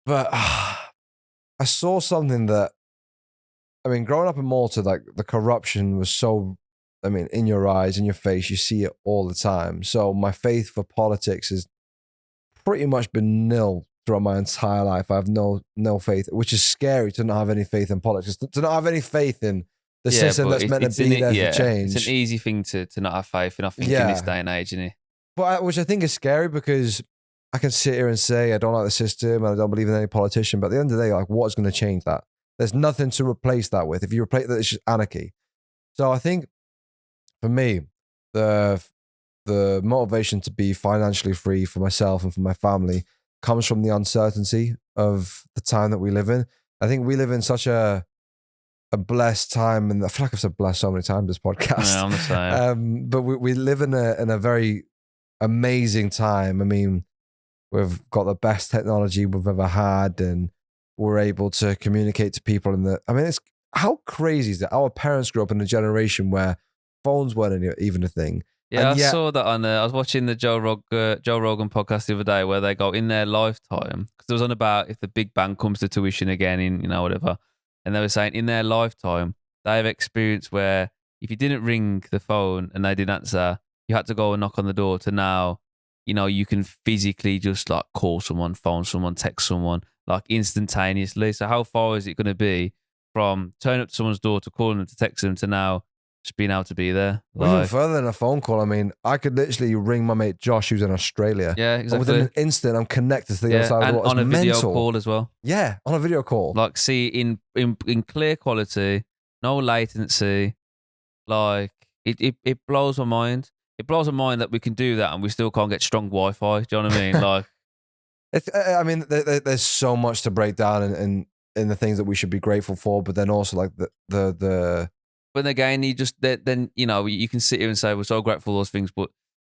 But I saw something that, I mean, growing up in Malta, like the corruption was so, I mean, in your eyes, in your face, you see it all the time. So my faith for politics has pretty much been nil throughout my entire life. I have no faith, which is scary to not have any faith in politics, to not have any faith in the system that's meant to be there for change. It's an easy thing to not have faith in, I think, in this day and age, isn't it? But which I think is scary because I can sit here and say I don't like the system and I don't believe in any politician, but at the end of the day, like, what's going to change that? There's nothing to replace that with. If you replace that, it's just anarchy. So I think for me, the motivation to be financially free for myself and for my family comes from the uncertainty of the time that we live in. I think we live in such a blessed time, and I feel like I've said blessed so many times this podcast. Yeah, I'm the same. But we live in a very amazing time. I mean, we've got the best technology we've ever had, and we're able to communicate to people it's how crazy is that? Our parents grew up in a generation where phones weren't even a thing. Yeah, I saw that on. I was watching the Joe Rogan podcast the other day where they go in their lifetime, because it was on about if the Big Bang comes to tuition again in, you know, whatever, and they were saying in their lifetime they have experienced where if you didn't ring the phone and they didn't answer, you had to go and knock on the door, to now, you know, you can physically just like call someone, phone someone, text someone like instantaneously. So how far is it going to be from turning up to someone's door to calling them to text them to now just being able to be there? Even further than a phone call. I mean, I could literally ring my mate Josh, who's in Australia. Yeah, exactly. Within an instant, I'm connected to the other side of the world. And on a video call as well. Yeah, on a video call. Like, see, in clear quality, no latency. Like, it blows my mind. It blows my mind that we can do that and we still can't get strong Wi-Fi. Do you know what I mean? Like, I mean, there's so much to break down in the things that we should be grateful for, but then also like the. But again, then you know, you can sit here and say we're so grateful for those things, but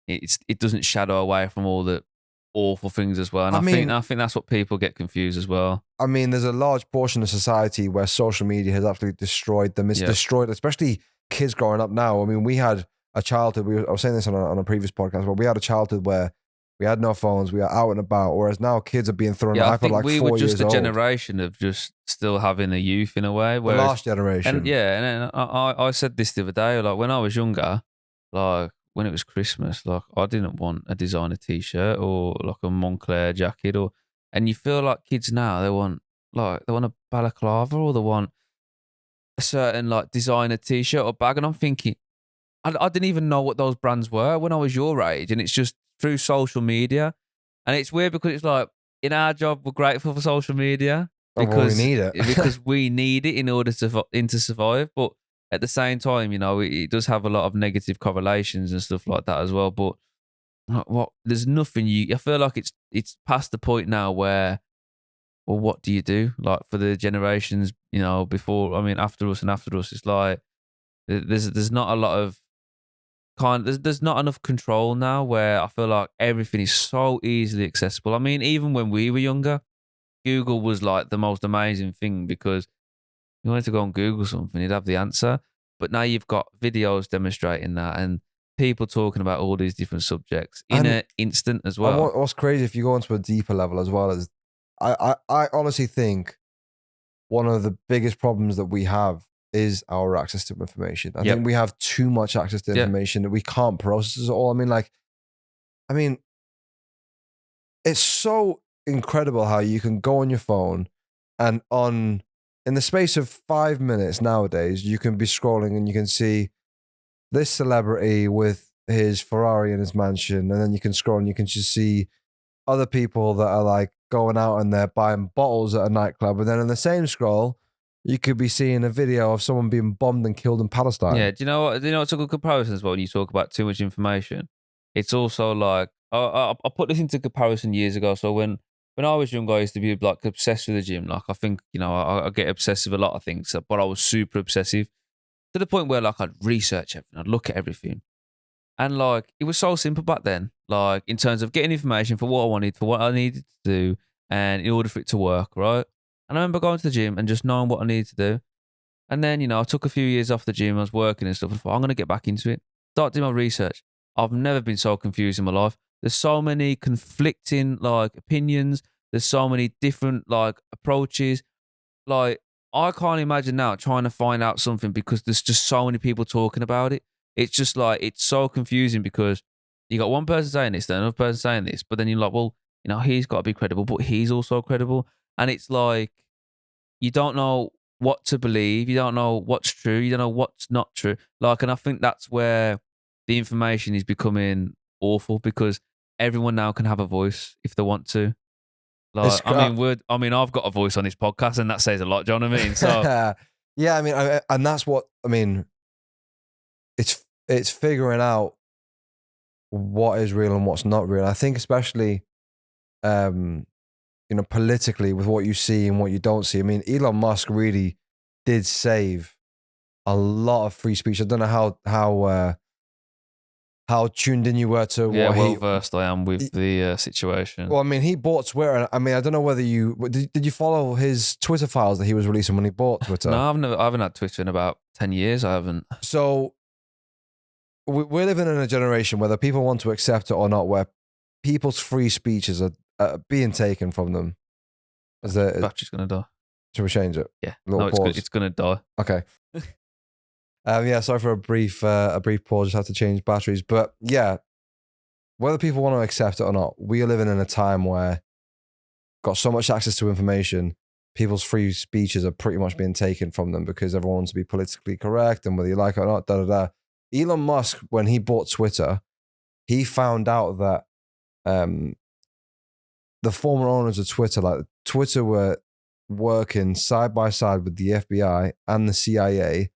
it doesn't shadow away from all the awful things as well. And I think that's what people get confused as well. I mean, there's a large portion of society where social media has absolutely destroyed them. It's destroyed, especially kids growing up now. I mean, we had a childhood. I was saying this on a previous podcast, where we had a childhood where we had no phones, we were out and about. Whereas now kids are being thrown an iPad like 4 years old. We were just a generation of just still having a youth in a way. The last generation. And I said this the other day. Like, when I was younger, like when it was Christmas, like I didn't want a designer T-shirt or like a Moncler jacket, and you feel like kids now, they want a balaclava, or they want a certain like designer T-shirt or bag, and I'm thinking, I didn't even know what those brands were when I was your age, and it's just through social media. And it's weird because it's like, in our job, we're grateful for social media because we need it. because we need it in order to survive. But at the same time, you know, it does have a lot of negative correlations and stuff like that as well. But there's nothing I feel like it's past the point now where, well, what do you do? Like, for the generations, you know, before, I mean, after us, it's like there's not a lot of there's not enough control now, where I feel like everything is so easily accessible. I mean, even when we were younger, Google was like the most amazing thing because you wanted to go and Google something, you'd have the answer. But now you've got videos demonstrating that and people talking about all these different subjects in an instant as well. And what's crazy, if you go into a deeper level as well, is I honestly think one of the biggest problems that we have is our access to information. I think we have too much access to information that we can't process it all. I mean, it's so incredible how you can go on your phone and in the space of 5 minutes nowadays, you can be scrolling and you can see this celebrity with his Ferrari in his mansion, and then you can scroll and you can just see other people that are like going out and they're buying bottles at a nightclub, and then in the same scroll, you could be seeing a video of someone being bombed and killed in Palestine. Yeah, do you know what? It's a good comparison as well. When you talk about too much information, it's also like I put this into comparison years ago. So when I was young, I used to be like obsessed with the gym. Like I think I get obsessed with a lot of things, but I was super obsessive to the point where like I'd research everything, I'd look at everything, and like it was so simple back then. Like in terms of getting information for what I wanted, for what I needed to do, and in order for it to work, right? And I remember going to the gym and just knowing what I needed to do. And then, I took a few years off the gym. I was working and stuff. And I thought, I'm going to get back into it. Start doing my research. I've never been so confused in my life. There's so many conflicting, like, opinions. There's so many different, like, approaches. Like, I can't imagine now trying to find out something because there's just so many people talking about it. It's just like, it's so confusing because you got one person saying this, then another person saying this. But then you're like, well, he's got to be credible, but he's also credible. And it's like, you don't know what to believe. You don't know what's true. You don't know what's not true. Like, and I think that's where the information is becoming awful because everyone now can have a voice if they want to. Like, I've got a voice on this podcast, and that says a lot. Do you know what I mean? So, yeah, and that's what It's figuring out what is real and what's not real. I think, especially, politically, with what you see and what you don't see. I mean, Elon Musk really did save a lot of free speech. I don't know how tuned in you were to what well versed I am with the situation. Well, I mean, he bought Twitter. I mean, I don't know whether did you follow his Twitter files that he was releasing when he bought Twitter? No, I haven't had Twitter in about 10 years. I haven't. So we're living in a generation, whether people want to accept it or not, where people's free speeches are being taken from them. Battery's going to die. Should we change it? Yeah. No, it's going to die. Okay. Sorry for a brief pause. Just had to change batteries. But yeah, whether people want to accept it or not, we are living in a time where got so much access to information, people's free speeches are pretty much being taken from them because everyone wants to be politically correct, and whether you like it or not, da da da. Elon Musk, when he bought Twitter, he found out that the former owners of Twitter, like Twitter, were working side by side with the FBI and the CIA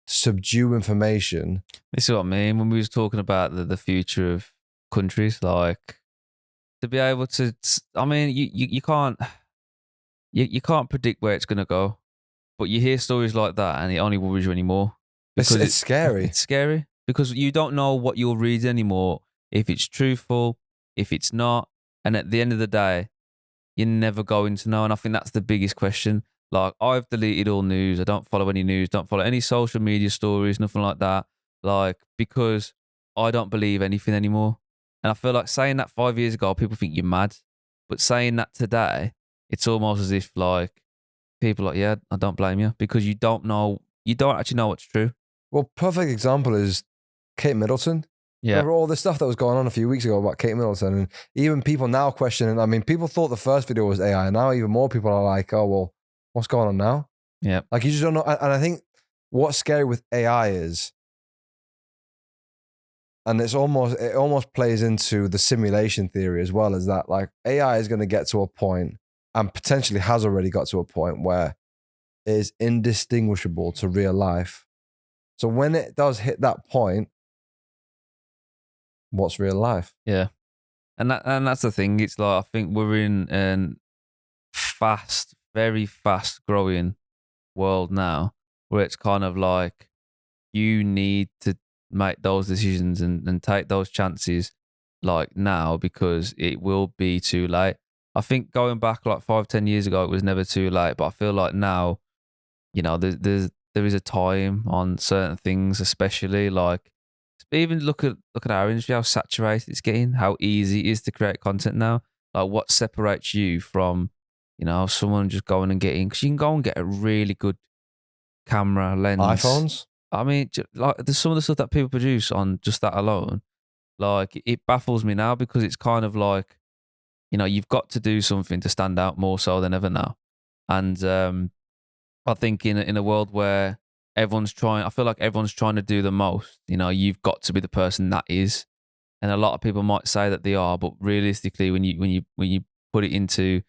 to subdue information. This is what I mean when we was talking about the future of countries, like to be able to. I mean, you can't predict where it's going to go, but you hear stories like that, and it only worries you anymore. Because it's scary. It's scary because you don't know what you'll read anymore, if it's truthful, if it's not. And at the end of the day, you're never going to know. And I think that's the biggest question. Like, I've deleted all news. I don't follow any news, don't follow any social media stories, nothing like that. Like, because I don't believe anything anymore. And I feel like saying that 5 years ago, people think you're mad. But saying that today, it's almost as if like people are like, yeah, I don't blame you, because you don't actually know what's true. Well, perfect example is Kate Middleton. Yeah. Remember all the stuff that was going on a few weeks ago about Kate Middleton, and even people now questioning. I mean, people thought the first video was AI, and now even more people are like, "Oh, well, what's going on now?" Yeah, like you just don't know. And I think what's scary with AI is, and it almost plays into the simulation theory as well, is that like AI is going to get to a point, and potentially has already got to a point where it is indistinguishable to real life. So when it does hit that point, what's real life? Yeah. And that's the thing. It's like, I think we're in a very fast growing world now, where it's kind of like you need to make those decisions and take those chances like now, because it will be too late. I think going back like 5, 10 years ago, it was never too late. But I feel like now, there is a time on certain things, especially like even look at our industry, how saturated it's getting, how easy it is to create content now. Like what separates you from, someone just going and getting, because you can go and get a really good camera lens. iPhones. I mean, like there's some of the stuff that people produce on just that alone. Like it baffles me now because it's kind of like, you've got to do something to stand out more so than ever now. And I think in a world where I feel like everyone's trying to do the most. You've got to be the person that is, and a lot of people might say that they are, but realistically, when you put it into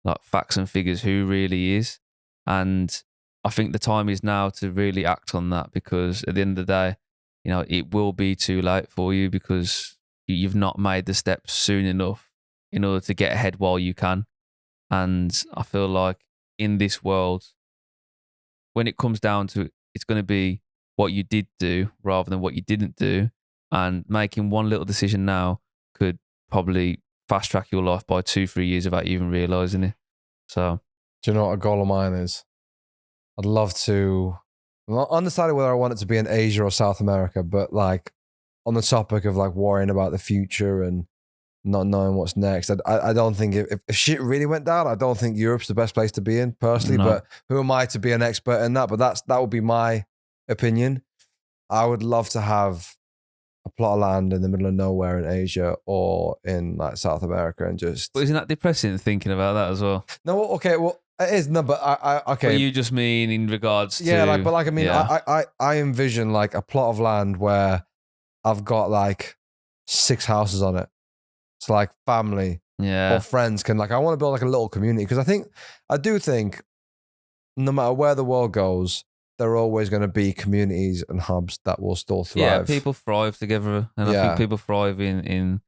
like facts and figures, who really is? And I think the time is now to really act on that, because at the end of the day, it will be too late for you because you've not made the steps soon enough in order to get ahead while you can. And I feel like in this world, when it comes down to it, it's going to be what you did do rather than what you didn't do. And making one little decision now could probably fast track your life by 2, 3 years without even realizing it. So, do you know what a goal of mine is? I'd love to. I'm not undecided whether I want it to be in Asia or South America, but like on the topic of like worrying about the future and not knowing what's next, I don't think if shit really went down, I don't think Europe's the best place to be in personally. No. But who am I to be an expert in that? But that would be my opinion. I would love to have a plot of land in the middle of nowhere in Asia or in like South America and just. But isn't that depressing thinking about that as well? No, okay, well it is. No, but I okay. But you just mean in regards to I mean, yeah. I envision like a plot of land where I've got like 6 houses on it. It's like family or friends can I want to build like a little community, because I do think no matter where the world goes, there are always going to be communities and hubs that will still thrive. Yeah, people thrive together, and I think people thrive in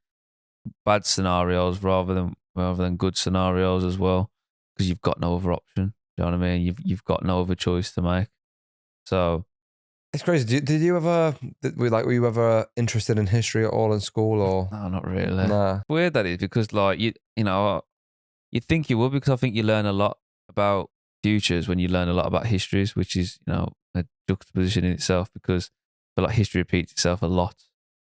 bad scenarios rather than good scenarios as well, because you've got no other option. You know what I mean? You've got no other choice to make. So it's crazy. Did you ever were you ever interested in history at all in school or? No, not really. Nah. It's weird that is, because like you'd think you would, because I think you learn a lot about futures when you learn a lot about histories, which is a juxtaposition in itself, because I feel like history repeats itself a lot.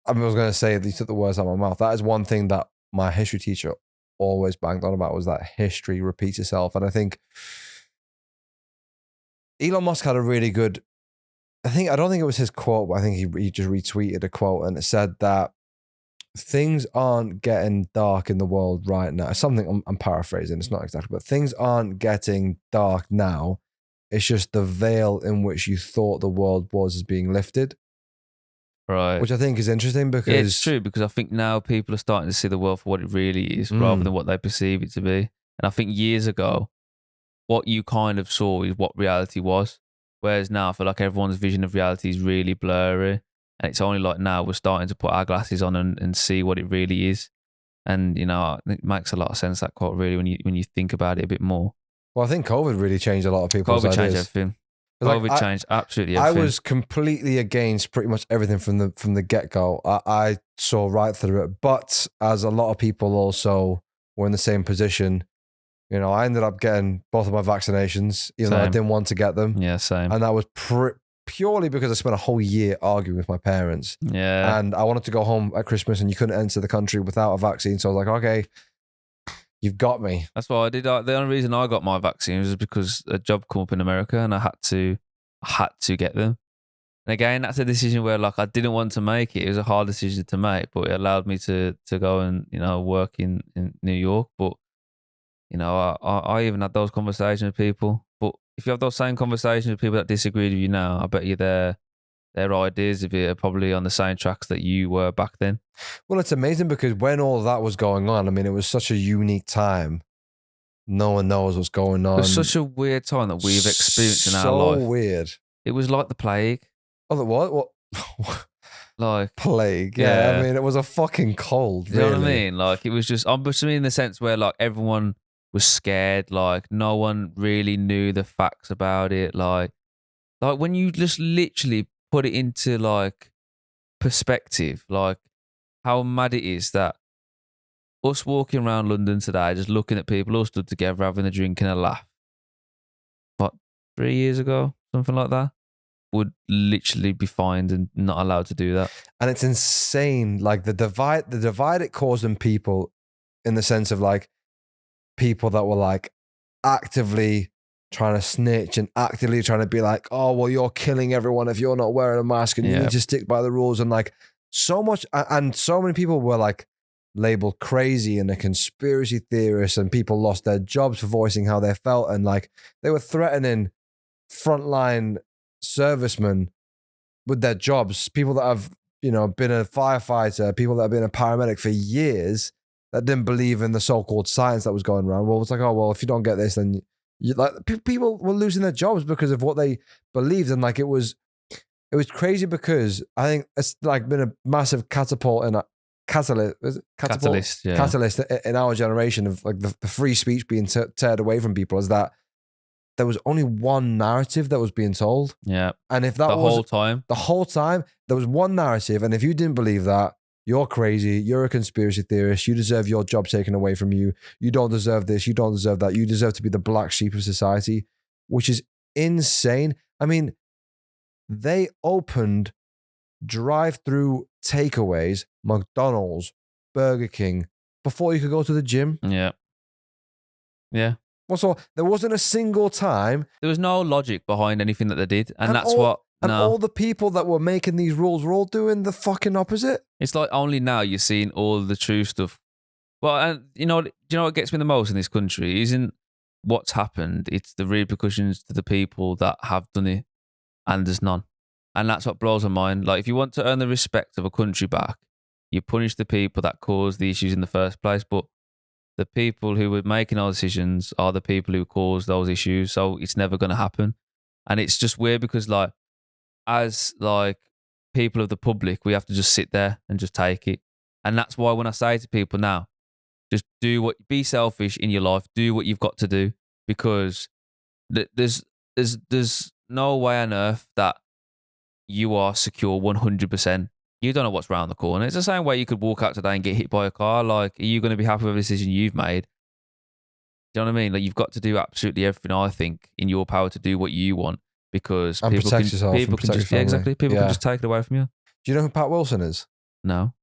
I was going to say, you took the words out of my mouth. That is one thing that my history teacher always banged on about, was that history repeats itself. And I think Elon Musk had a really good, I don't think it was his quote, but I think he just retweeted a quote, and it said that things aren't getting dark in the world right now. Something I'm paraphrasing, it's not exactly, but things aren't getting dark now. It's just the veil in which you thought the world was is being lifted. Right. Which I think is interesting, because it's true, because I think now people are starting to see the world for what it really is rather than what they perceive it to be. And I think years ago, what you kind of saw is what reality was. Whereas now I feel like everyone's vision of reality is really blurry. And it's only like now we're starting to put our glasses on and see what it really is. And, it makes a lot of sense, that quote, really, when you think about it a bit more. Well, I think COVID really changed a lot of people's ideas. COVID changed everything. COVID changed absolutely everything. I was completely against pretty much everything from the get-go. I saw right through it. But as a lot of people also were in the same position, I ended up getting both of my vaccinations, even though I didn't want to get them. Yeah, same. And that was purely because I spent a whole year arguing with my parents. Yeah. And I wanted to go home at Christmas, and you couldn't enter the country without a vaccine. So I was like, okay, you've got me. That's why I did. The only reason I got my vaccine was because a job came up in America and I had to get them. And again, that's a decision where I didn't want to make it. It was a hard decision to make, but it allowed me to go and, work in New York. But, I even had those conversations with people. But if you have those same conversations with people that disagree with you now, I bet you their ideas of it are probably on the same tracks that you were back then. Well, it's amazing, because when all of that was going on, I mean, it was such a unique time. No one knows what's going on. It was such a weird time that we've experienced in our life. So weird. It was like the plague. Oh, what? Like plague. Yeah. I mean, it was a fucking cold. Really. You know what I mean? Like it was just, I'm just in the sense where everyone was scared. No one really knew the facts about it. Like when you just literally put it into perspective, how mad it is that us walking around London today, just looking at people all stood together, having a drink and a laugh. What, 3 years ago, something like that, would literally be fined and not allowed to do that. And it's insane, like the divide it caused in people, in the sense of like people that were like actively trying to snitch and actively trying to be like, oh, well, you're killing everyone if you're not wearing a mask and you need to stick by the rules. And like so much, and so many people were like labeled crazy and a conspiracy theorist, and people lost their jobs for voicing how they felt. And like they were threatening frontline servicemen with their jobs, people that have, you know, been a firefighter, people that have been a paramedic for years that didn't believe in the so-called science that was going around. Well, it's like, oh, well, if you don't get this, then you, like people were losing their jobs because of what they believed. And like, it was crazy, because I think it's like been a massive catapult in a catalyst in our generation of like the free speech being teared away from people, is that there was only one narrative that was being told. Yeah. And if that was the whole time, there was one narrative. And if you didn't believe that, you're crazy. You're a conspiracy theorist. You deserve your job taken away from you. You don't deserve this. You don't deserve that. You deserve to be the black sheep of society, which is insane. I mean, they opened drive-through takeaways, McDonald's, Burger King, before you could go to the gym. Yeah. Yeah. Also, there wasn't a single time. There was no logic behind anything that they did. And that's what... And all the people that were making these rules were all doing the fucking opposite. It's like only now you're seeing all the true stuff. Well, and do you know what gets me the most in this country? Isn't what's happened. It's the repercussions to the people that have done it, and there's none. And that's what blows my mind. Like, if you want to earn the respect of a country back, you punish the people that caused the issues in the first place. But the people who were making our decisions are the people who caused those issues. So it's never going to happen. And it's just weird because, like, as like people of the public, we have to just sit there and just take it. And that's why when I say to people now, just be selfish in your life, do what you've got to do, because there's no way on earth that you are secure 100%. You don't know what's around the corner. It's the same way you could walk out today and get hit by a car. Like, are you going to be happy with the decision you've made? Do you know what I mean? Like, you've got to do absolutely everything, I think, in your power to do what you want, because and people can just people can just take it away from you. Do you know who Pat Wilson is? No.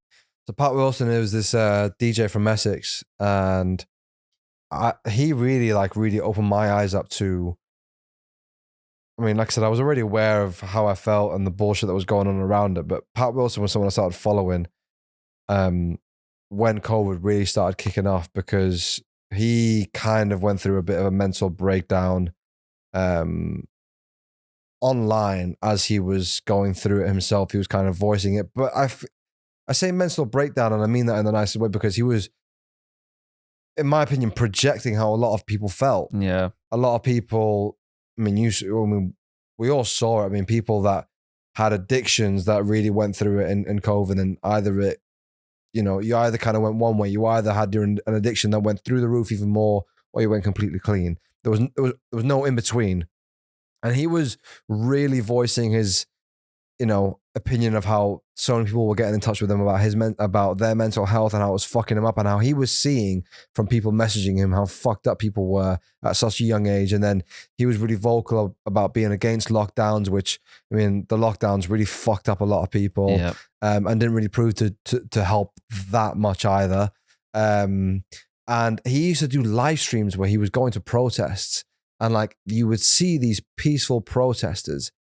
So Pat Wilson is this DJ from Essex, and he really opened my eyes up to. I mean, like I said, I was already aware of how I felt and the bullshit that was going on around it, but Pat Wilson was someone I started following when COVID really started kicking off, because he kind of went through a bit of a mental breakdown online as he was going through it himself. He was kind of voicing it, but I say mental breakdown, and I mean that in the nicest way, because he was, in my opinion, projecting how a lot of people felt. Yeah. A lot of people, we all saw it. I mean, people that had addictions that really went through it in COVID, and you either kind of went one way. You either had an addiction that went through the roof even more, or you went completely clean. There was no in between. And he was really voicing his, opinion of how so many people were getting in touch with him about their mental health and how it was fucking him up, and how he was seeing from people messaging him how fucked up people were at such a young age. And then he was really vocal about being against lockdowns, which, I mean, the lockdowns really fucked up a lot of people. Yep. And didn't really prove to help that much either. And he used to do live streams where he was going to protests, and like you would see these peaceful protesters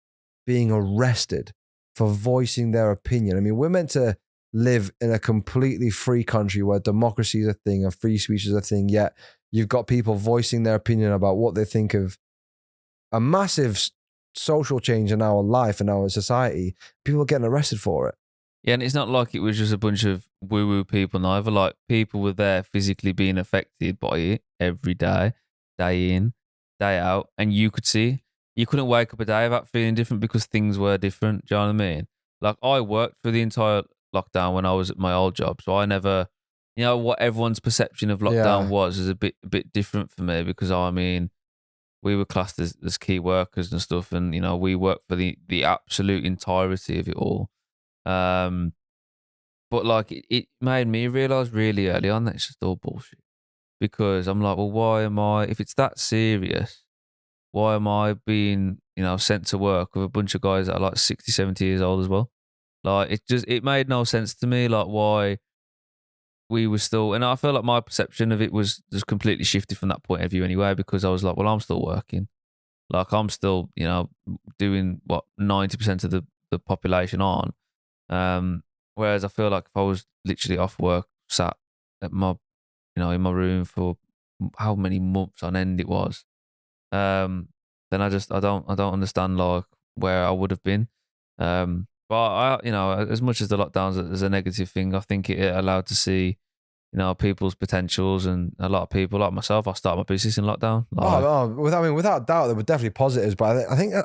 being arrested for voicing their opinion. I mean, we're meant to live in a completely free country where democracy is a thing and free speech is a thing, yet you've got people voicing their opinion about what they think of a massive social change in our life and our society. People are getting arrested for it. Yeah, and it's not like it was just a bunch of woo-woo people neither. Like, people were there physically being affected by it every day, day in, day out, and you could see. You couldn't wake up a day without feeling different because things were different. Do you know what I mean? Like, I worked for the entire lockdown when I was at my old job, so I never, what everyone's perception of lockdown was is a bit different for me, because I mean, we were classed as key workers and stuff, and we worked for the absolute entirety of it all. But But like it made me realize really early on that it's just all bullshit. Because I'm like, well, why am I? If it's that serious, why am I being, sent to work with a bunch of guys that are like 60, 70 years old as well? Like it made no sense to me. Like why we were still, and I feel like my perception of it was just completely shifted from that point of view anyway. Because I was like, well, I'm still working. Like I'm still, doing what 90% of the population aren't. Whereas I feel like if I was literally off work, sat at my, in my room for how many months on end it was, then I don't understand like where I would have been. But as much as the lockdowns is a negative thing, I think it allowed to see, people's potentials, and a lot of people like myself. I started my business in lockdown. Like, without doubt, there were definitely positives, but I think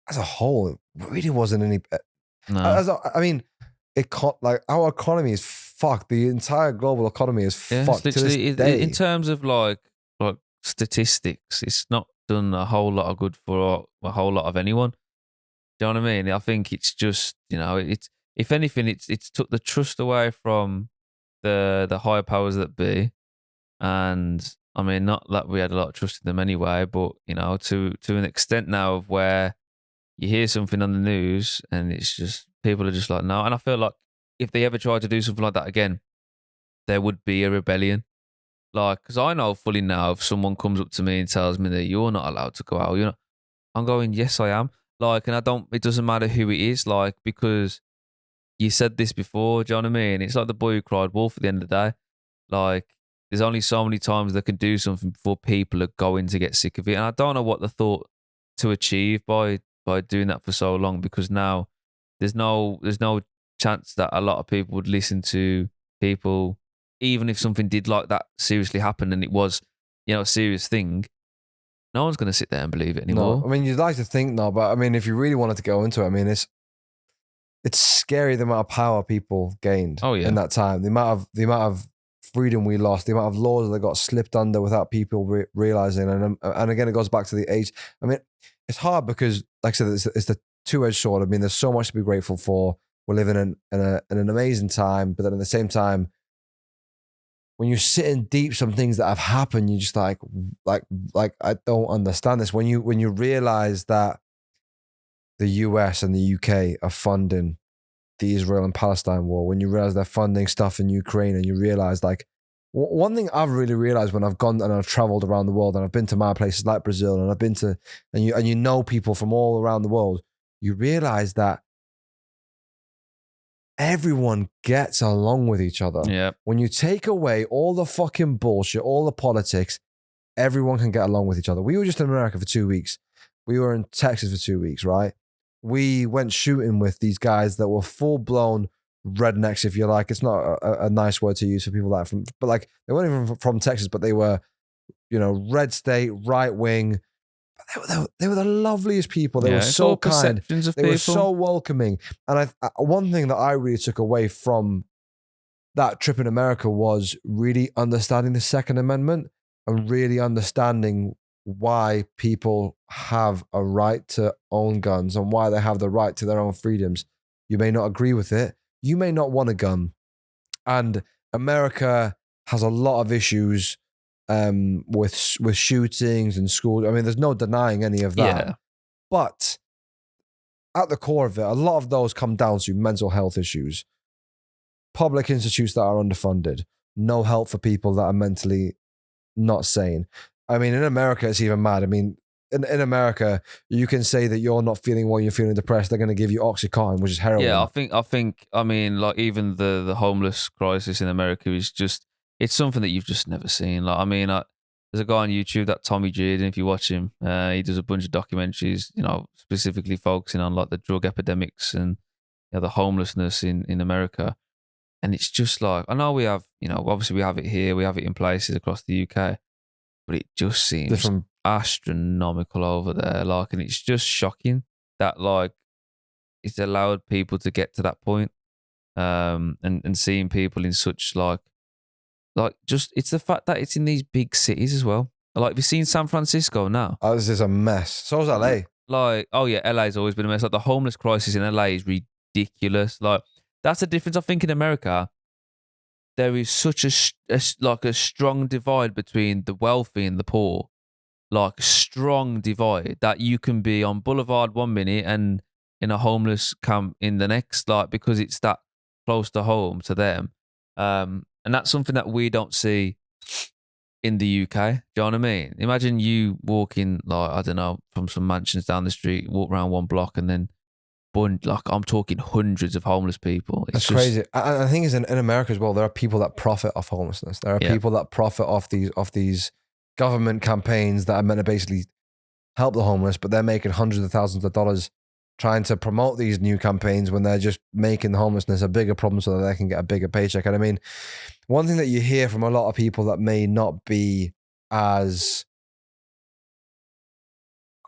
as a whole, it really wasn't any. no. Like our economy is fucked. The entire global economy is fucked to this day. In terms of like statistics, it's not done a whole lot of good for a whole lot of anyone. Do you know what I mean? I think it's just, it's, if anything, it's took the trust away from the higher powers that be. And I mean, not that we had a lot of trust in them anyway, but to an extent now of where you hear something on the news and it's just, people are just like, no. And I feel like if they ever tried to do something like that again, there would be a rebellion. Like, because I know fully now, if someone comes up to me and tells me that you're not allowed to go out, I'm going, yes, I am. Like, and it doesn't matter who it is, like, because you said this before, do you know what I mean? It's like the boy who cried wolf at the end of the day. Like, there's only so many times they can do something before people are going to get sick of it. And I don't know what they thought to achieve by doing that for so long, because now there's no chance that a lot of people would listen to people, even if something did like that seriously happen and it was, a serious thing. No one's going to sit there and believe it anymore. No, I mean, you'd like to think no, but I mean, if you really wanted to go into it, I mean, it's scary the amount of power people gained in that time. The amount of freedom we lost, the amount of laws that got slipped under without people realizing. And again, it goes back to the age. I mean, it's hard because, like I said, it's the two-edged sword. I mean, there's so much to be grateful for. We're living in an amazing time, but then at the same time, when you're sitting deep, some things that have happened, you just like I don't understand this. When you realize that the US and the UK are funding the Israel and Palestine war, when you realize they're funding stuff in Ukraine, and you realize, like, one thing I've really realized when I've gone and I've traveled around the world, and I've been to my places like Brazil, and I've been to, and you know people from all around the world, you realize that everyone gets along with each other. Yeah. When you take away all the fucking bullshit, all the politics, everyone can get along with each other. We were just in America for 2 weeks. We were in Texas for 2 weeks, right? We went shooting with these guys that were full-blown rednecks, if you like. It's not a nice word to use for people that are from, but like, they weren't even from Texas, but they were, red state, right wing. They were the loveliest people. They were so kind. They were so welcoming. And one thing that I really took away from that trip in America was really understanding the Second Amendment, and really understanding why people have a right to own guns, and why they have the right to their own freedoms. You may not agree with it. You may not want a gun. And America has a lot of issues with shootings and schools. I mean, there's no denying any of that. Yeah. But at the core of it, a lot of those come down to mental health issues. Public institutes that are underfunded. No help for people that are mentally not sane. I mean, in America, it's even mad. I mean, in America, you can say that you're not feeling well, you're feeling depressed, they're going to give you Oxycontin, which is heroin. Yeah, I mean, like, even the homeless crisis in America is just, it's something that you've just never seen. Like, I mean, there's a guy on YouTube, that Tommy G, and if you watch him, he does a bunch of documentaries, specifically focusing on like the drug epidemics and the homelessness in America. And it's just like, I know we have, obviously we have it here, we have it in places across the UK, but it just seems astronomical over there. Like, and it's just shocking that, like, it's allowed people to get to that point. And seeing people in such like just, it's the fact that it's in these big cities as well. Like, have you seen San Francisco now? Oh, this is a mess. So is LA. Like, oh yeah, LA's always been a mess. Like, the homeless crisis in LA is ridiculous. Like, that's the difference. I think in America, there is such a strong divide between the wealthy and the poor, like strong divide that you can be on Boulevard 1 minute and in a homeless camp in the next, like because it's that close to home to them. And that's something that we don't see in the UK. Do you know what I mean? Imagine you walking, like, I don't know, from some mansions down the street, walk around one block and then like I'm talking hundreds of homeless people. That's crazy. I think it's in America as well. There are people that profit off homelessness. There are people that profit off these government campaigns that are meant to basically help the homeless, but they're making hundreds of thousands of dollars trying to promote these new campaigns when they're just making the homelessness a bigger problem so that they can get a bigger paycheck. And I mean, one thing that you hear from a lot of people that may not be as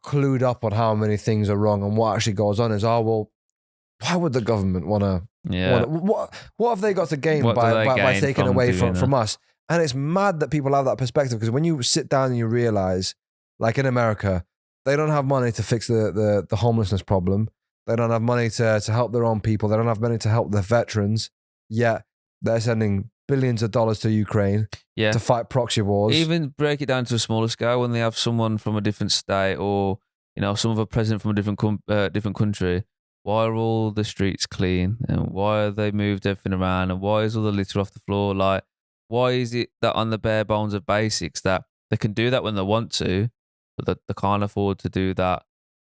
clued up on how many things are wrong and what actually goes on is, oh, well, why would the government want to? What have they got to gain by taking away from us? And it's mad that people have that perspective, because when you sit down and you realize, like in America, they don't have money to fix the homelessness problem. They don't have money to help their own people. They don't have money to help the veterans. Yet they're sending billions of dollars to Ukraine to fight proxy wars. Even break it down to a smaller scale, when they have someone from a different state or some other president from a different country. Why are all the streets clean? And why have they moved everything around? And why is all the litter off the floor? Like, why is it that on the bare bones of basics that they can do that when they want to, but they can't afford to do that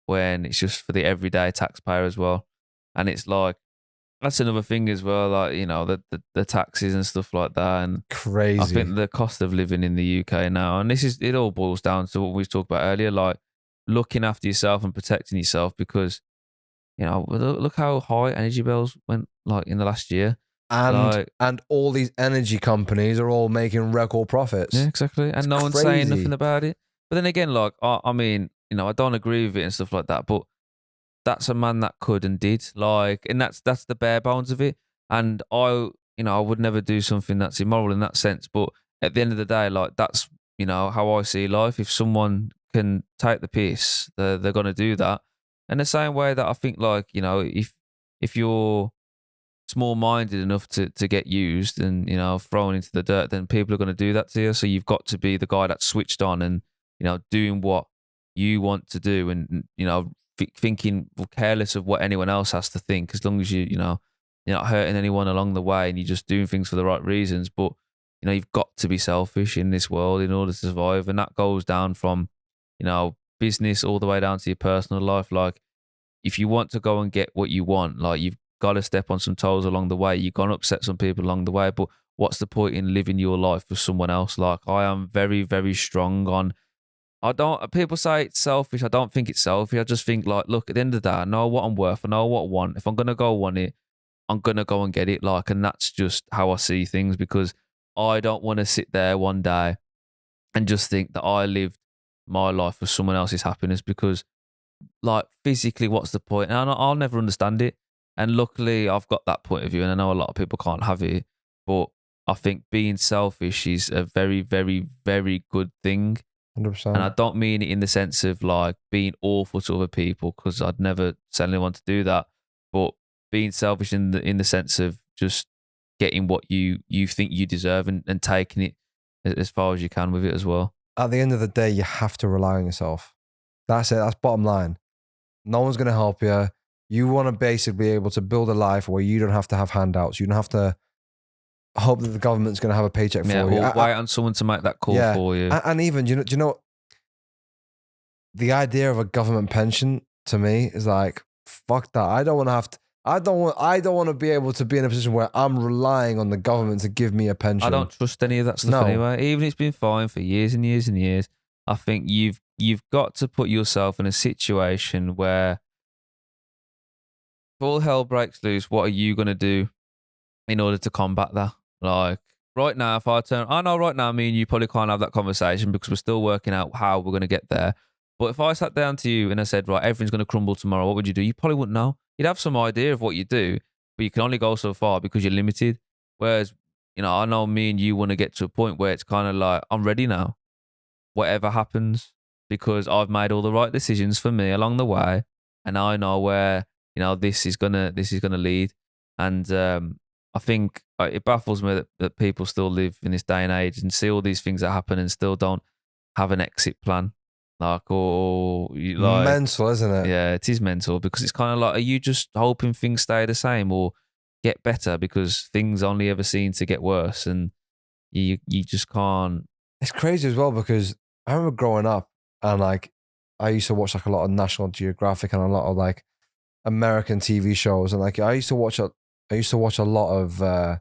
when it's just for the everyday taxpayer as well? And it's like, that's another thing as well, like, the taxes and stuff like that. And crazy. I think the cost of living in the UK now, and it all boils down to what we talked about earlier, like looking after yourself and protecting yourself, because look how high energy bills went like in the last year. And all these energy companies are all making record profits. Yeah, exactly. And no one's saying nothing about it. But then again, like, I mean, I don't agree with it and stuff like that, but that's a man that could and did. Like, and that's the bare bones of it. And I would never do something that's immoral in that sense. But at the end of the day, like, that's, how I see life. If someone can take the piss, they're going to do that. And the same way that I think, like, if you're small-minded enough to get used and, thrown into the dirt, then people are going to do that to you. So you've got to be the guy that's switched on and, doing what you want to do and, thinking careless of what anyone else has to think, as long as you're not hurting anyone along the way and you're just doing things for the right reasons. But, you've got to be selfish in this world in order to survive. And that goes down from, business all the way down to your personal life. Like, if you want to go and get what you want, like, you've got to step on some toes along the way. You're going to upset some people along the way, but what's the point in living your life for someone else? Like, I am very, very strong on, people say it's selfish. I don't think it's selfish. I just think, like, look, at the end of the day, I know what I'm worth. I know what I want. If I'm going to go want it, I'm going to go and get it. Like, and that's just how I see things, because I don't want to sit there one day and just think that I lived my life for someone else's happiness, because, like, physically, what's the point? And I'll never understand it. And luckily, I've got that point of view, and I know a lot of people can't have it. But I think being selfish is a very, very, very good thing. 100%. And I don't mean it in the sense of, like, being awful to other people, because I'd never tell anyone to do that. But being selfish in the sense of just getting what you think you deserve and taking it as far as you can with it as well. At the end of the day, you have to rely on yourself. That's it. That's bottom line. No one's going to help you. You want to basically be able to build a life where you don't have to have handouts. You don't have to hope that the government's going to have a paycheck for you. Or wait on someone to make that call for you. And even, do you know, the idea of a government pension to me is like, fuck that. I don't want to be able to be in a position where I'm relying on the government to give me a pension. I don't trust any of that stuff anyway. Even if it's been fine for years and years and years, I think you've got to put yourself in a situation where, if all hell breaks loose, what are you going to do in order to combat that? Like, right now, I know right now, me and you probably can't have that conversation because we're still working out how we're going to get there. But if I sat down to you and I said, right, everything's going to crumble tomorrow, what would you do? You probably wouldn't know. You'd have some idea of what you do, but you can only go so far because you're limited. Whereas, I know me and you want to get to a point where it's kind of like, I'm ready now. Whatever happens, because I've made all the right decisions for me along the way, and I know where, this is gonna lead. And I think it baffles me that people still live in this day and age and see all these things that happen and still don't have an exit plan. Like, or like, mental, isn't it? yeah, it is mental because it's kind of like, are you just hoping things stay the same or get better because things only ever seem to get worse and you just can't. It's crazy as well because I remember growing up and like I used to watch like a lot of National Geographic and a lot of like American TV shows and like I used to watch a lot of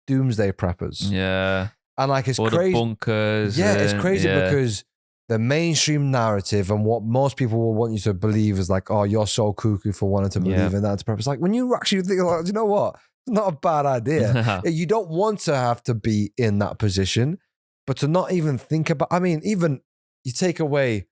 doomsday preppers. Yeah. And like it's All crazy. the bunkers. Yeah, it's crazy yeah. because the mainstream narrative and what most people will want you to believe is like, oh, you're so cuckoo for wanting to believe in that to purpose. Like when you actually think, like, you know what? It's not a bad idea. You don't want to have to be in that position, but to not even think about, I mean, even you take away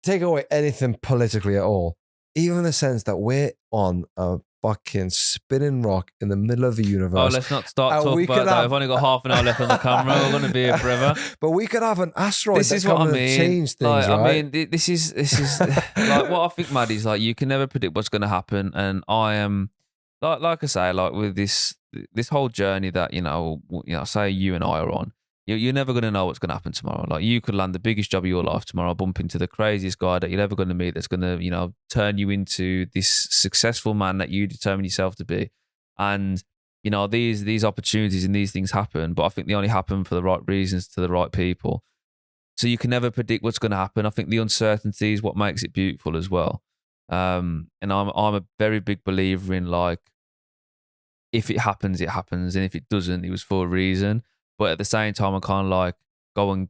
anything politically at all, even in the sense that we're on a fucking spinning rock in the middle of the universe. Oh, let's not start talking about that. We've only got half an hour left on the camera. We're going to be here forever. But we could have an asteroid this that is what I mean. Change things, like, right? I mean, this is like what I think, Maddie, is like you can never predict what's going to happen, and I am like I say, like with this whole journey that say you and I are on. You're never going to know what's going to happen tomorrow. Like you could land the biggest job of your life tomorrow, bump into the craziest guy that you're ever going to meet that's going to, turn you into this successful man that you determine yourself to be. And, these opportunities and these things happen, but I think they only happen for the right reasons to the right people. So you can never predict what's going to happen. I think the uncertainty is what makes it beautiful as well. And I'm a very big believer in like, if it happens, it happens. And if it doesn't, it was for a reason. But at the same time, I kind of like go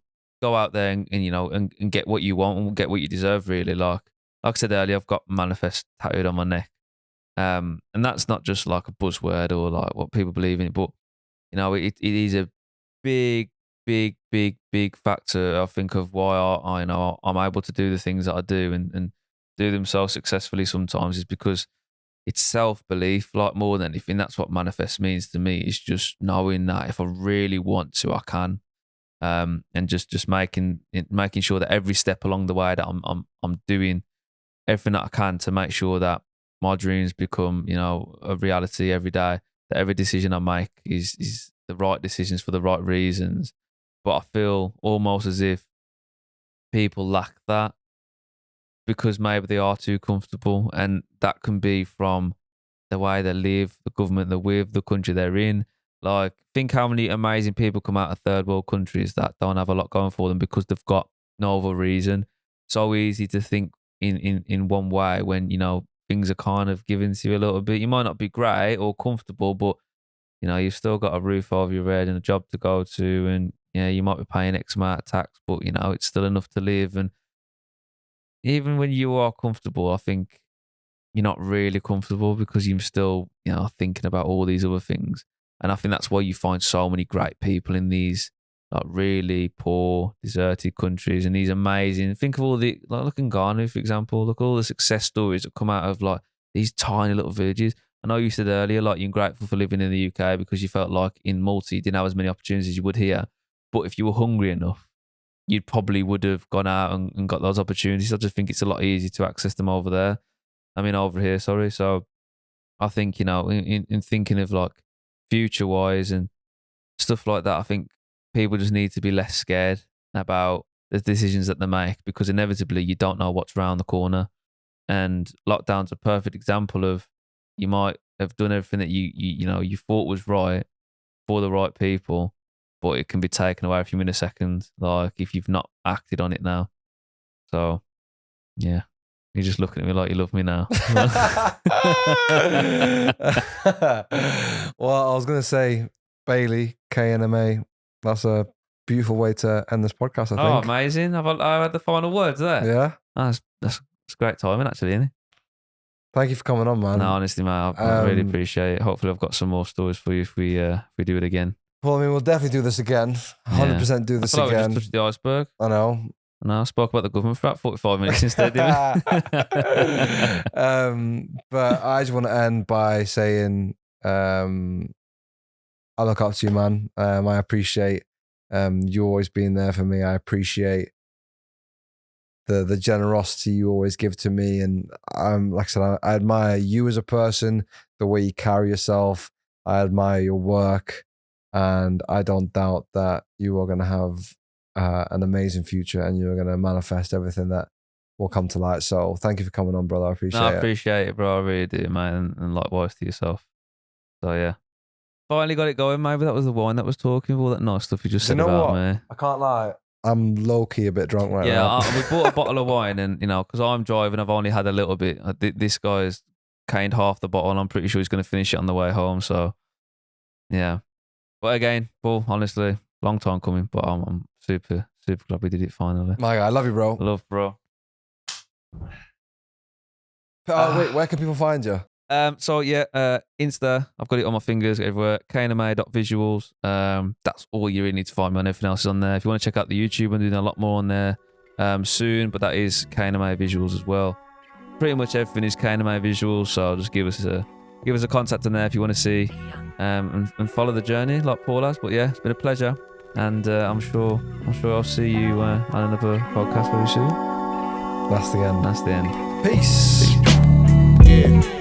out there and get what you want and get what you deserve. Really, like I said earlier, I've got manifest tattooed on my neck, and that's not just like a buzzword or like what people believe in it, but it is a big, big, big, big factor. I think of why I'm able to do the things that I do and do them so successfully sometimes is because it's self-belief, like more than anything. That's what manifest means to me, is just knowing that if I really want to, I can. And just making sure that every step along the way that I'm doing everything that I can to make sure that my dreams become, a reality every day, that every decision I make is the right decisions for the right reasons. But I feel almost as if people lack that, because maybe they are too comfortable, and that can be from the way they live, the government they're with, the country they're in. Like, think how many amazing people come out of third world countries that don't have a lot going for them because they've got no other reason. So easy to think in one way when, things are kind of given to you a little bit. You might not be great or comfortable, but, you've still got a roof over your head and a job to go to. And, you might be paying X amount of tax, but, it's still enough to live. And even when you are comfortable, I think you're not really comfortable because you're still, thinking about all these other things. And I think that's why you find so many great people in these like really poor, deserted countries and these amazing. Think of all the, like, look in Ghana, for example. Look at all the success stories that come out of like these tiny little villages. I know you said earlier, like, you're grateful for living in the UK because you felt like in Malta you didn't have as many opportunities as you would here. But if you were hungry enough, you probably would have gone out and got those opportunities. I just think it's a lot easier to access them over there. I mean, over here, sorry. So I think, in thinking of like future wise and stuff like that, I think people just need to be less scared about the decisions that they make, because inevitably you don't know what's around the corner. And lockdown's a perfect example of, you might have done everything that you thought was right for the right people, but it can be taken away from you in a second, like if you've not acted on it now. So yeah. You're just looking at me like you love me now. Well, I was going to say, Bailey, KNMA, that's a beautiful way to end this podcast, I think. Oh, amazing. I had the final words there. Yeah. Oh, that's great timing, actually, isn't it? Thank you for coming on, man. No, honestly, man, I really appreciate it. Hopefully I've got some more stories for you if we do it again. Well, I mean, we'll definitely do this again. 100% do this I feel again. Like we just touched the iceberg. I know. No, I spoke about the government for about 45 minutes instead, didn't we? But I just want to end by saying I look up to you, man. I appreciate you always being there for me. I appreciate the generosity you always give to me. And like I said, I admire you as a person, the way you carry yourself. I admire your work, and I don't doubt that you are going to have an amazing future, and you're going to manifest everything that will come to light. So thank you for coming on, brother. I appreciate it. I appreciate it, bro. I really do, man. And likewise to yourself. So yeah. Finally got it going. Maybe that was the wine that was talking, all that nice stuff you just said about me. I can't lie. I'm low-key a bit drunk right now. Yeah, we bought a bottle of wine, and because I'm driving, I've only had a little bit. This guy's caned half the bottle, and I'm pretty sure he's going to finish it on the way home. So, yeah. But again, Paul, honestly, long time coming, but I'm super, super glad we did it finally. My guy, I love you, bro. Love, bro. Wait, where can people find you? So yeah, Insta, I've got it on my fingers everywhere. KNMA.visuals. That's all you really need to find me on. Everything else is on there. If you want to check out the YouTube, I'm doing a lot more on there soon, but that is KNMA Visuals as well. Pretty much everything is KNMA Visuals, so just give us a contact on there if you want to see and follow the journey like Paul has. But yeah, it's been a pleasure, and I'm sure I'll see you on another podcast very soon. That's the end. That's the end. Peace. Yeah.